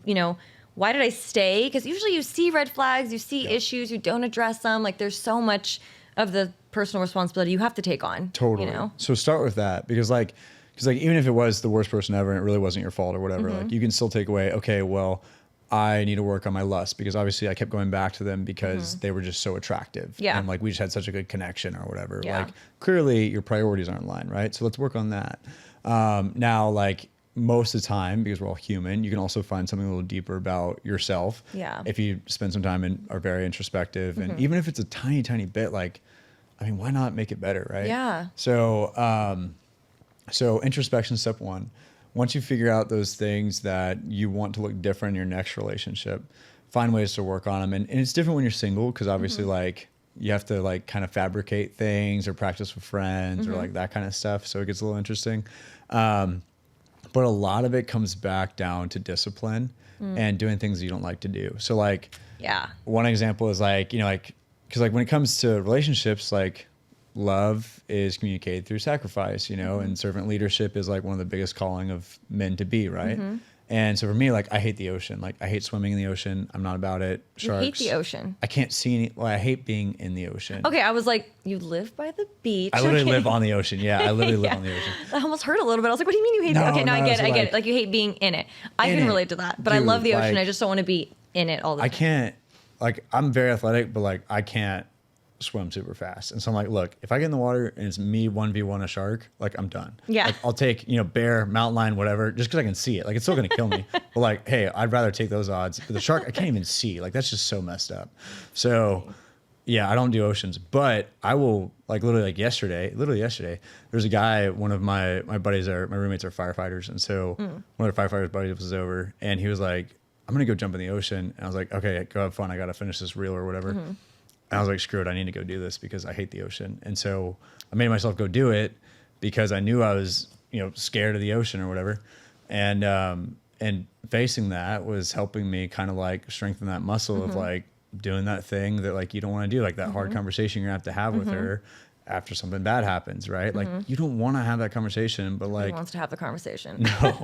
Why did I stay? Because usually you see red flags, you see issues, you don't address them. Like there's so much of the personal responsibility you have to take on. Totally. So start with that because even if it was the worst person ever and it really wasn't your fault or whatever, like you can still take away, okay, well, I need to work on my lust because obviously I kept going back to them because they were just so attractive. Yeah. And like we just had such a good connection or whatever. Yeah. Like clearly your priorities aren't in line, right? So let's work on that. Now, like most of the time, because we're all human, you can also find something a little deeper about yourself. Yeah. If you spend some time and are very introspective and even if it's a tiny, tiny bit, like, I mean, why not make it better, right? Yeah. So, so introspection, step one. Once you figure out those things that you want to look different in your next relationship, find ways to work on them. And it's different when you're single because obviously, like, you have to like kind of fabricate things or practice with friends or like that kind of stuff. So it gets a little interesting. But a lot of it comes back down to discipline and doing things that you don't like to do. So like, one example is like, because like when it comes to relationships, like love is communicated through sacrifice, and servant leadership is like one of the biggest calling of men to be, right? And so for me, like I hate the ocean. Like I hate swimming in the ocean. I'm not about it. Sharks. You hate the ocean. I can't see any. Well, I hate being in the ocean. Okay, I was like, you live by the beach. I literally live on the ocean. Yeah, I literally live on the ocean. I almost hurt a little bit. I was like, what do you mean you hate it? Okay, now I get it. Like you hate being in it. I can relate to that. But dude, I love the ocean. I just don't want to be in it all the time. I can't. Like I'm very athletic, but like I can't swim super fast. And so I'm like, look, if I get in the water and it's me 1v1 a shark, like I'm done. Yeah. Like, I'll take, bear, mountain lion, whatever, just because I can see it. Like it's still going to kill me. But like, hey, I'd rather take those odds. But the shark, I can't even see. Like that's just so messed up. So yeah, I don't do oceans. But I will, like literally yesterday, there's a guy, one of my buddies, my roommates are firefighters. And so one of the firefighters buddies was over and he was like, I'm going to go jump in the ocean. And I was like, okay, go have fun. I got to finish this reel or whatever. And I was like, screw it, I need to go do this because I hate the ocean. And so I made myself go do it because I knew I was, scared of the ocean or whatever. And facing that was helping me kind of like strengthen that muscle of like doing that thing that like you don't want to do, like that hard conversation you're gonna have to have with her after something bad happens, right? Like you don't want to have that conversation, but like who wants to have the conversation? No.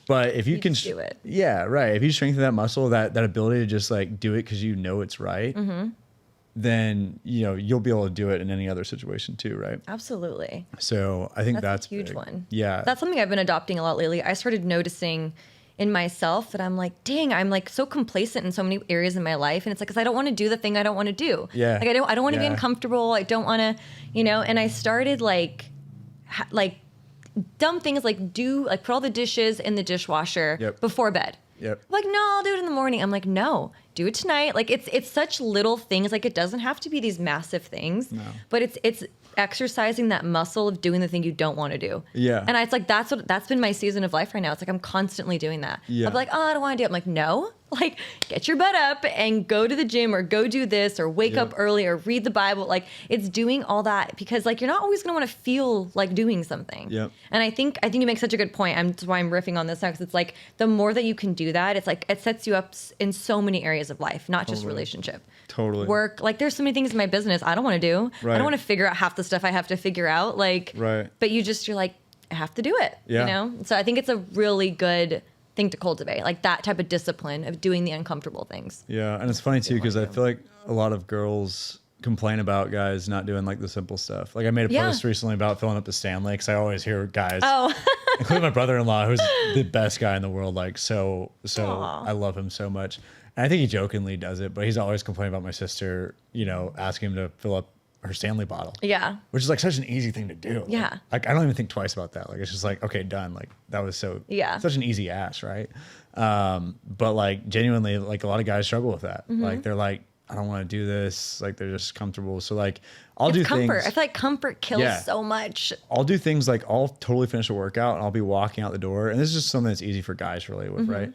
But if you can do it. Yeah, right. If you strengthen that muscle, that ability to just like do it because it's right. Then you'll be able to do it in any other situation too, right? Absolutely. So I think that's a huge big. one. Yeah, that's something I've been adopting a lot lately. I started noticing in myself that I'm like, dang, I'm like so complacent in so many areas in my life, and it's like because I don't want to do the thing I don't want to do. Yeah, like I don't want to be uncomfortable. I don't want to, and I started like dumb things like put all the dishes in the dishwasher before bed. Yep. Like, no, I'll do it in the morning. I'm like, no, do it tonight. Like it's such little things. Like it doesn't have to be these massive things, but it's exercising that muscle of doing the thing you don't want to do. Yeah. And it's like, that's been my season of life right now. It's like, I'm constantly doing that. Yeah. I'm like, oh, I don't want to do it. I'm like, no, Like, get your butt up and go to the gym or go do this or wake up early or read the Bible. Like, it's doing all that because like you're not always going to want to feel like doing something. Yep. And I think you make such a good point. That's why I'm riffing on this now, because it's like the more that you can do that, it's like it sets you up in so many areas of life, not just relationship. Totally. Work. Like, there's so many things in my business I don't want to do. Right. I don't want to figure out half the stuff I have to figure out. Like, right. But you're like, I have to do it. Yeah. You know? So I think it's a really good thing to cultivate, like that type of discipline of doing the uncomfortable things. Yeah. And it's funny too, because I feel like a lot of girls complain about guys not doing like the simple stuff. Like I made a post recently about filling up the Stanley, because I always hear guys, including my brother-in-law, who's the best guy in the world. Like, so Aww. I love him so much. And I think he jokingly does it, but he's always complaining about my sister, you know, asking him to fill up her Stanley bottle. Yeah. Which is like such an easy thing to do. Yeah. Like I don't even think twice about that. Like it's just like, okay, done. Like that was such an easy ass, right? But like genuinely, like a lot of guys struggle with that. Mm-hmm. Like they're like, I don't want to do this. Like they're just comfortable. So like I'll do comfort. things. I feel like comfort kills so much. I'll do things like I'll totally finish a workout and I'll be walking out the door. And this is just something that's easy for guys to relate with, right?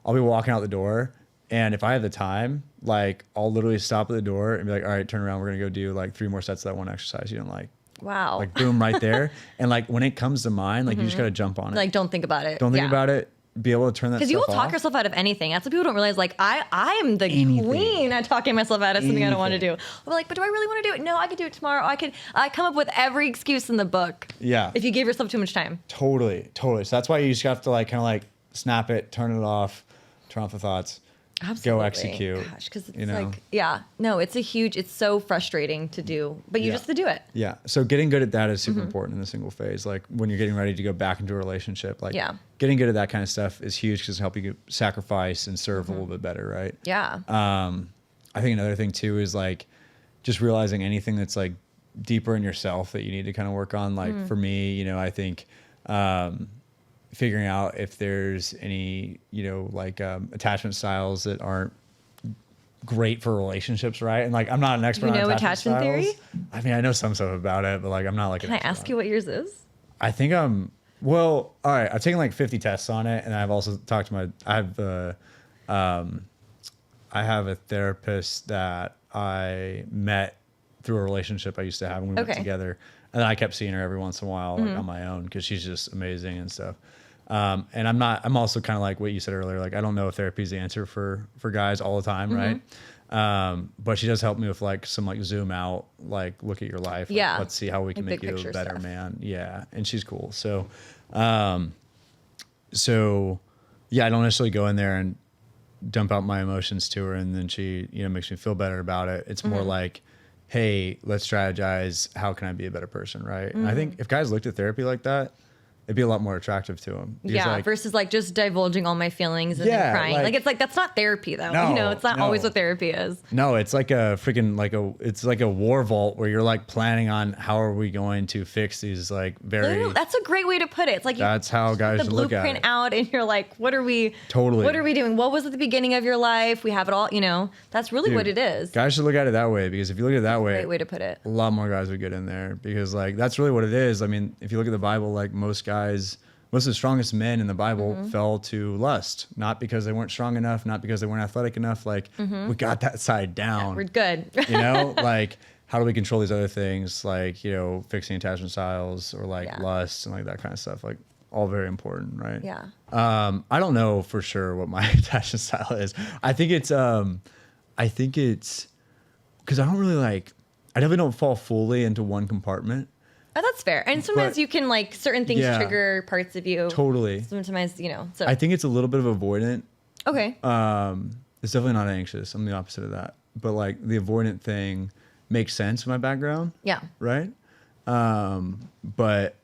I'll be walking out the door. And if I have the time, like I'll literally stop at the door and be like, all right, turn around. We're going to go do like 3 more sets of that one exercise you didn't like. Wow. Like boom, right there. And like when it comes to mind, like you just got to jump on it. Like don't think about it. Don't think about it. Be able to turn that stuff off. Because you will talk yourself out of anything. That's what people don't realize. Like I am the queen at talking myself out of something I don't want to do. I'm like, but do I really want to do it? No, I could do it tomorrow. I come up with every excuse in the book. Yeah. If you give yourself too much time. Totally. So that's why you just have to like kind of like snap it, turn it off, turn off the thoughts. Absolutely. Go execute. Gosh, because it's it's so frustrating to do, but you just have to do it. Yeah. So getting good at that is super important in the single phase. Like when you're getting ready to go back into a relationship, like getting good at that kind of stuff is huge because it helps you sacrifice and serve a little bit better, right? Yeah. I think another thing too is like just realizing anything that's like deeper in yourself that you need to kind of work on. Like for me, you know, I think figuring out if there's any, you know, like attachment styles that aren't great for relationships, right? And like, I'm not an expert on attachment styles. Theory? I mean, I know some stuff about it, but like, I'm not like. Can I ask you what yours is? I think well, all right. I've taken like 50 tests on it, and I've also talked to I have a therapist that I met through a relationship I used to have, and we went together. And then I kept seeing her every once in a while, like on my own, because she's just amazing and stuff. And I'm also kind of like what you said earlier. Like, I don't know if therapy is the answer for guys all the time. Right. But she does help me with like some like zoom out, like look at your life. Like, let's see how we can make you a better man. Yeah. And she's cool. So yeah, I don't necessarily go in there and dump out my emotions to her. And then she, you know, makes me feel better about it. It's more like, hey, let's strategize. How can I be a better person? Right. And I think if guys looked at therapy like that, it'd be a lot more attractive to them. Yeah, like, versus like just divulging all my feelings and then crying. Like it's like, that's not therapy though. No, you know, it's not always what therapy is. No, it's like a freaking it's like a war vault where you're like planning on how are we going to fix these like very. That's a great way to put it. It's like that's how guys should look at it. The blueprint out and you're like, what are we doing? What was at the beginning of your life? We have it all, you know, that's really what it is. Guys should look at it that way, because if you look at it that way, great way to put it. A lot more guys would get in there, because like that's really what it is. I mean, if you look at the Bible, like most of the strongest men in the Bible fell to lust, not because they weren't strong enough, not because they weren't athletic enough. Like we got that side down. Yeah, we're good. You know, like how do we control these other things? Like, you know, fixing attachment styles or like lust and like that kind of stuff. Like all very important. Right. Yeah. I don't know for sure what my attachment style is. I think it's because I don't really I definitely don't fall fully into one compartment. Oh, that's fair. And sometimes you can like certain things trigger parts of you. Totally. Sometimes, you know. So I think it's a little bit of avoidant. Okay. It's definitely not anxious. I'm the opposite of that. But like the avoidant thing makes sense in my background. Yeah. Right. But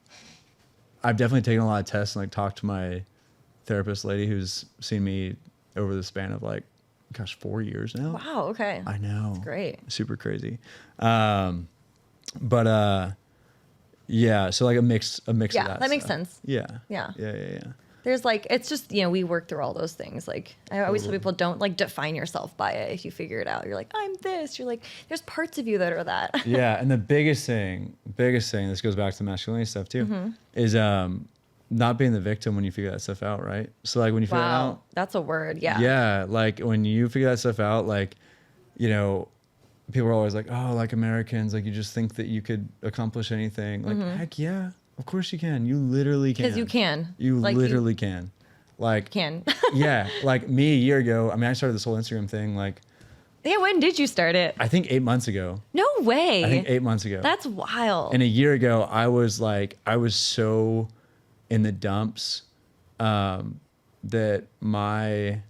I've definitely taken a lot of tests and like talked to my therapist lady who's seen me over the span of like, gosh, 4 years now. Wow. Okay. I know. That's great. Super crazy. Yeah, so like a mix of that. Yeah, that makes sense. Yeah. Yeah. Yeah. There's like, it's just, you know, we work through all those things. Like I always tell people, don't like define yourself by it. If you figure it out, you're like, I'm this. You're like, there's parts of you that are that. Yeah, and the biggest thing, this goes back to the masculinity stuff too, is not being the victim when you figure that stuff out, right? So like when you figure that out, that's a word. Yeah. Yeah. Like when you figure that stuff out, like, you know, people are always like, oh, like Americans, like you just think that you could accomplish anything. Like, heck yeah, of course you can. You literally can. Because you can. You like, literally can. Like, can. Yeah. Like me a year ago, I mean, I started this whole Instagram thing, like. Yeah, when did you start it? I think 8 months ago. No way. I think 8 months ago. That's wild. And a year ago, I was so in the dumps that I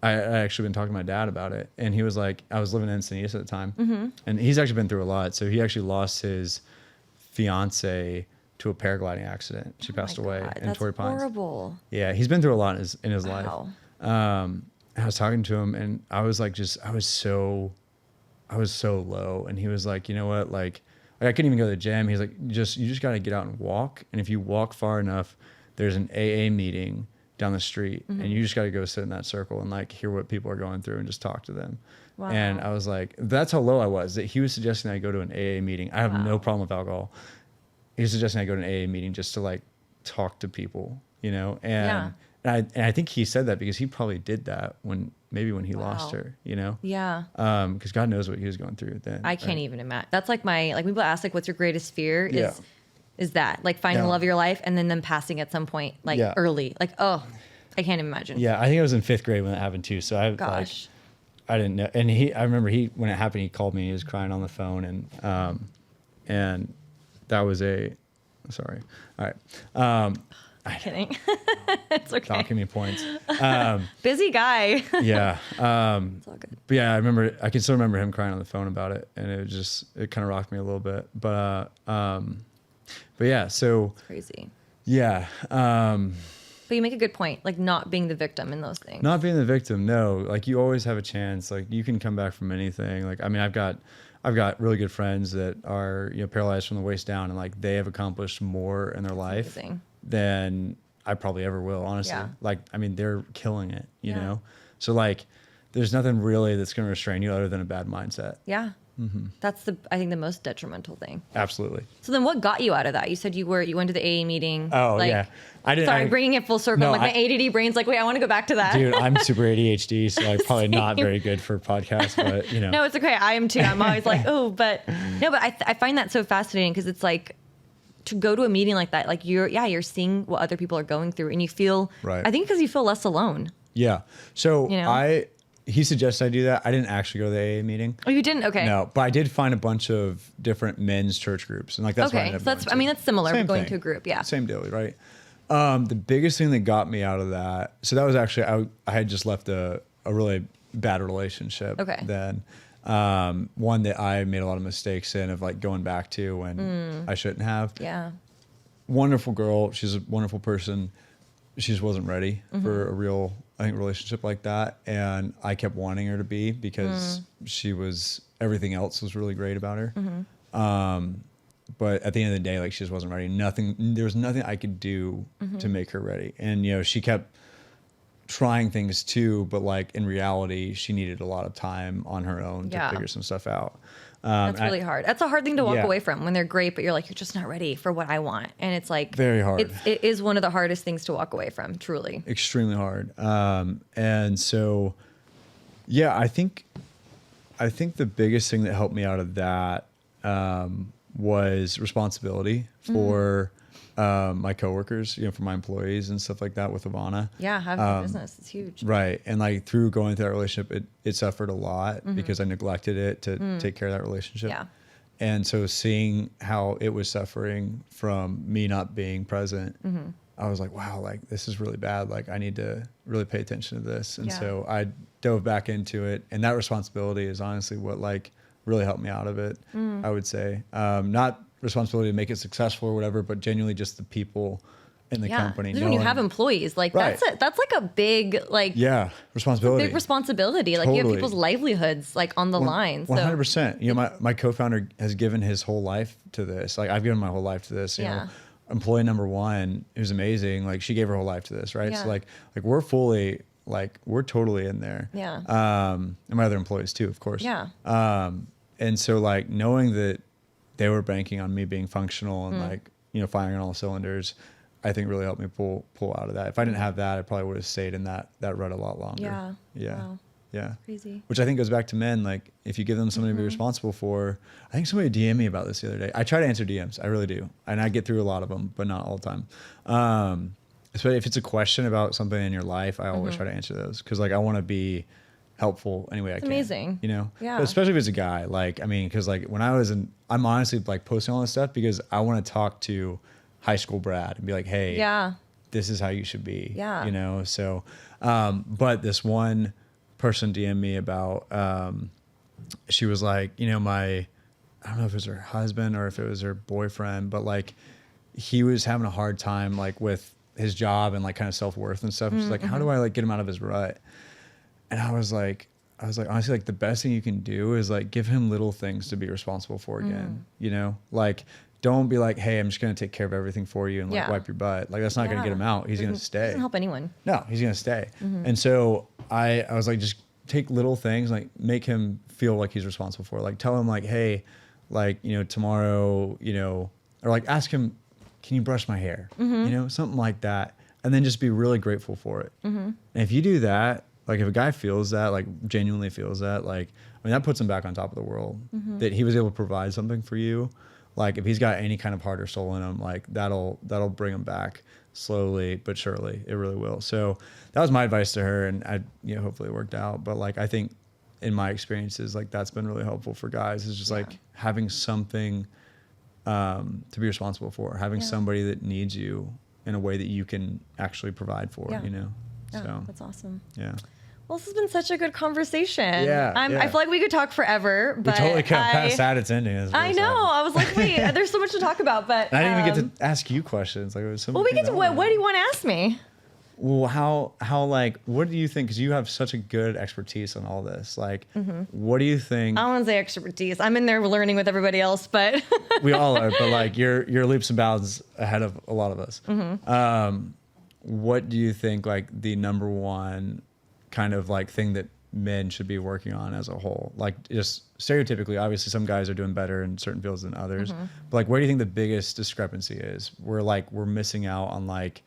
actually been talking to my dad about it. And he was like, I was living in Encinitas at the time. And he's actually been through a lot. So he actually lost his fiance to a paragliding accident. She passed away in Torrey Pines. That's horrible. Yeah, he's been through a lot in his life. I was talking to him and I was like, I was so low. And he was like, you know what? Like I couldn't even go to the gym. He's like, you just got to get out and walk. And if you walk far enough, there's an AA meeting down the street and you just got to go sit in that circle and like hear what people are going through and just talk to them. Wow. And I was like, that's how low I was, that he was suggesting I go to an AA meeting. I have no problem with alcohol. He was suggesting I go to an AA meeting just to like talk to people, you know? And And I think he said that because he probably did that when he lost her, you know? Yeah. Because God knows what he was going through then. I can't even imagine. That's like people ask like, what's your greatest fear? Is that like finding the love of your life and then them passing at some point, like early, like, oh, I can't even imagine. Yeah. I think I was in 5th grade when that happened too. So I didn't know. And I remember when it happened, he called me, he was crying on the phone and that was sorry. All right. I'm kidding. It's okay. Not giving me points. Busy guy. Yeah. It's all good. But yeah, I can still remember him crying on the phone about it, and it kind of rocked me a little bit. But yeah, so it's crazy. Yeah. But you make a good point, like not being the victim in those things. Not being the victim, no. Like you always have a chance. Like you can come back from anything. Like I mean, I've got really good friends that are paralyzed from the waist down, and like they have accomplished more in their life than I probably ever will, honestly. Yeah. Like, I mean, they're killing it, you know? So like, there's nothing really that's going to restrain you other than a bad mindset. Yeah. Mm-hmm. That's I think the most detrimental thing. Absolutely. So then what got you out of that? You said you went to the AA meeting. Oh, yeah. Bringing it full circle. No, my ADD brain's like, wait, I want to go back to that. Dude, I'm super ADHD, so I'm probably not very good for podcasts, but No, it's okay. I am too. I'm always like, but I find that so fascinating because it's like, to go to a meeting like that, like you're seeing what other people are going through and you feel, I think because you feel less alone. Yeah. So he suggested I do that. I didn't actually go to the AA meeting. Oh, you didn't? Okay. No, but I did find a bunch of different men's church groups. And like, that's what I ended up going to. That's similar. Same going to a group. Yeah. Same deal, right? The biggest thing that got me out of that, so that was actually, I had just left a really bad relationship then. One that I made a lot of mistakes in of like going back to when I shouldn't have. Yeah. Wonderful girl. She's a wonderful person. She just wasn't ready for a real, I think, relationship like that. And I kept wanting her to be because everything else was really great about her. But at the end of the day, like she just wasn't ready. There was nothing I could do to make her ready. And, she kept trying things too, but like in reality, she needed a lot of time on her own to figure some stuff out. That's really hard. That's a hard thing to walk away from when they're great, but you're like, you're just not ready for what I want. And it's like very hard. It is one of the hardest things to walk away from, truly. Extremely hard. And so, yeah, I think the biggest thing that helped me out of that was responsibility for my coworkers, for my employees and stuff like that with Avana. Yeah, having a business, it's huge. Right. And like through going through that relationship, it suffered a lot because I neglected it to take care of that relationship. Yeah. And so seeing how it was suffering from me not being present, I was like, wow, like this is really bad. Like I need to really pay attention to this. And so I dove back into it. And that responsibility is honestly what like really helped me out of it, I would say. Not responsibility to make it successful or whatever, but genuinely just the people in the company. When you have employees, like that's like a big responsibility. Big responsibility. Like you have people's livelihoods like on the line. 100%. My co-founder has given his whole life to this. Like I've given my whole life to this. You know, employee number 1, who's amazing. Like she gave her whole life to this, right? Yeah. So like we're fully we're totally in there. Yeah. And my other employees too, of course. Yeah. And so like knowing that they were banking on me being functional and firing on all cylinders, I think really helped me pull out of that. If I didn't have that, I probably would have stayed in that rut a lot longer. Yeah. Yeah. Wow. Yeah. Crazy. Which I think goes back to men. Like if you give them something to be responsible for, I think somebody DM'd me about this the other day. I try to answer DMs. I really do. And I get through a lot of them, but not all the time. Especially if it's a question about something in your life, I always try to answer those. Cause like I want to be helpful any way I can. Amazing. You know? Yeah. But especially if it's a guy. Like, I mean, cause like when I'm honestly like posting all this stuff because I want to talk to high school Brad and be like, hey, this is how you should be. Yeah. You know? So, but this one person DM'd me about, she was like, you know, I don't know if it was her husband or if it was her boyfriend, but like he was having a hard time like with his job and like kind of self-worth and stuff. She's like, how do I like get him out of his rut? And I was like, honestly, like the best thing you can do is like give him little things to be responsible for again, you know, like don't be like, hey, I'm just going to take care of everything for you and like wipe your butt. Like that's not going to get him out. He's going to stay. Doesn't help anyone. No, he's going to stay. And so I was like, just take little things, like make him feel like he's responsible for it. Like tell him like, hey, like, you know, tomorrow, you know, or like ask him, can you brush my hair? You know, something like that. And then just be really grateful for it. And if you do that, like if a guy feels that, like genuinely feels that, like, I mean, that puts him back on top of the world that he was able to provide something for you. Like if he's got any kind of heart or soul in him, like that'll bring him back slowly but surely. It really will. So that was my advice to her, and hopefully it worked out. But like I think in my experiences, like that's been really helpful for guys. Is just like having something to be responsible for, having somebody that needs you in a way that you can actually provide for. You know. So that's awesome. Yeah. Well, this has been such a good conversation. Yeah, I feel like we could talk forever, but we totally cut past that. It's ending. I know. I was like, wait, there's so much to talk about, but and I didn't even get to ask you questions. Like, it was so well, we get to what do you want to ask me? Well, how like, what do you think? Because you have such a good expertise on all this. Like, what do you think? I don't want to say expertise. I'm in there learning with everybody else, but we all are. But like, you're leaps and bounds ahead of a lot of us. What do you think? Like the number one kind of like thing that men should be working on as a whole? Like just stereotypically, obviously some guys are doing better in certain fields than others, but like where do you think the biggest discrepancy is? We're missing out on like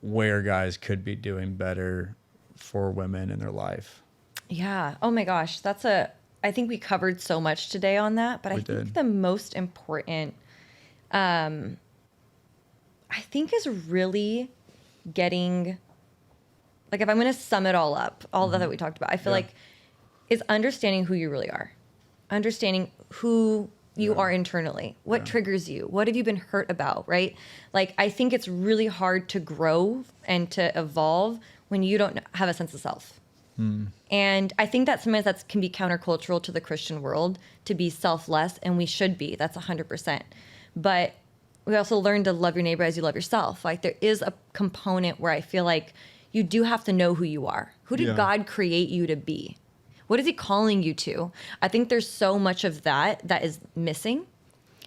where guys could be doing better for women in their life. Yeah. Oh my gosh. I think we covered so much today on that, but I think the most important, I think is really getting, like if I'm going to sum it all up, all that we talked about, I feel like is understanding who you really are, understanding who you are internally, what triggers you, what have you been hurt about, right? Like, I think it's really hard to grow and to evolve when you don't have a sense of self. And I think that sometimes that can be countercultural to the Christian world to be selfless, and we should be, that's 100%. But we also learn to love your neighbor as you love yourself. Like there is a component where I feel like you do have to know who you are. Who did God create you to be? What is he calling you to? I think there's so much of that is missing.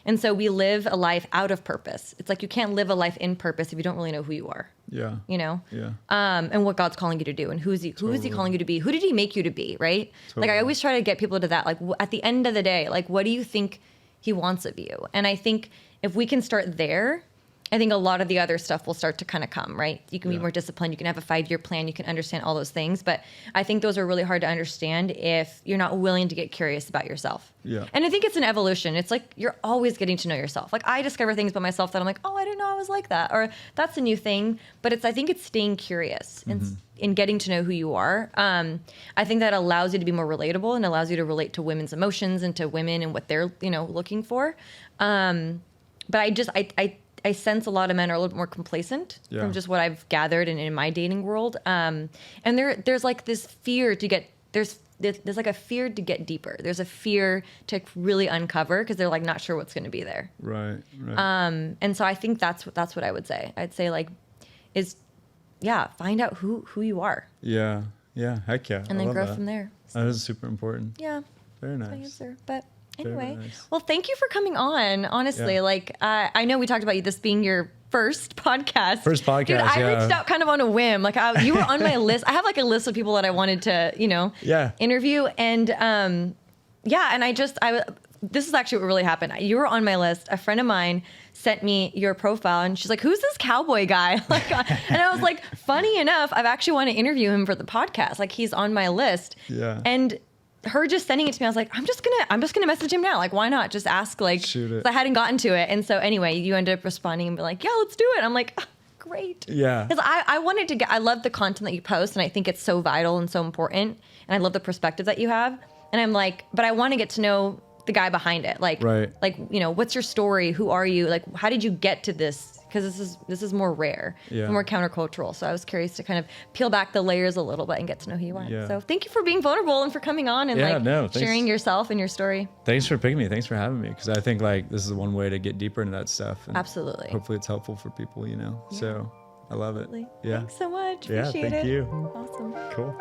And so we live a life out of purpose. It's like you can't live a life in purpose if you don't really know who you are. Yeah. You know? Yeah. And what God's calling you to do, and who is he calling you to be? Who did he make you to be, right? Totally. Like I always try to get people to that. Like at the end of the day, like what do you think he wants of you? And I think if we can start there, I think a lot of the other stuff will start to kind of come, right? You can be more disciplined. You can have a 5-year plan. You can understand all those things. But I think those are really hard to understand if you're not willing to get curious about yourself. Yeah. And I think it's an evolution. It's like you're always getting to know yourself. Like I discover things about myself that I'm like, oh, I didn't know I was like that. Or that's a new thing. But I think it's staying curious and in getting to know who you are. I think that allows you to be more relatable and allows you to relate to women's emotions and to women and what they're, looking for. But I sense a lot of men are a little bit more complacent from just what I've gathered in my dating world. And there's like this fear to get, there's like a fear to get deeper. There's a fear to really uncover because they're like not sure what's going to be there. Right. And so I think that's what I would say. I'd say like find out who you are. Yeah. Heck yeah. And then grow from there. That is super important. Yeah. Very nice. That's my answer. But anyway, nice. Well, thank you for coming on. Honestly, like I know we talked about this being your first podcast. Dude, I reached out kind of on a whim. Like you were on my list. I have like a list of people that I wanted to, interview. And and this is actually what really happened. You were on my list. A friend of mine sent me your profile and she's like, who's this cowboy guy? Like, and I was like, funny enough, I've actually want to interview him for the podcast. Like he's on my list. Yeah. And her just sending it to me, I was like, I'm just gonna message him now. Like, why not just ask? Like, shoot it. I hadn't gotten to it. And so anyway, you ended up responding and be like, yeah, let's do it. I'm like, oh, great. Yeah. Because I love the content that you post and I think it's so vital and so important. And I love the perspective that you have. And I'm like, but I want to get to know the guy behind it. Like, right. Like, you know, what's your story? Who are you? Like, how did you get to this? Because this is more rare, more countercultural. So I was curious to kind of peel back the layers a little bit and get to know who you are. Yeah. So thank you for being vulnerable and for coming on and sharing yourself and your story. Thanks for picking me. Thanks for having me. Because I think like this is one way to get deeper into that stuff. And absolutely. Hopefully it's helpful for people, you know. Yeah. So I love it. Absolutely. Yeah. Thanks so much. Appreciate it. Thank you. Awesome. Cool.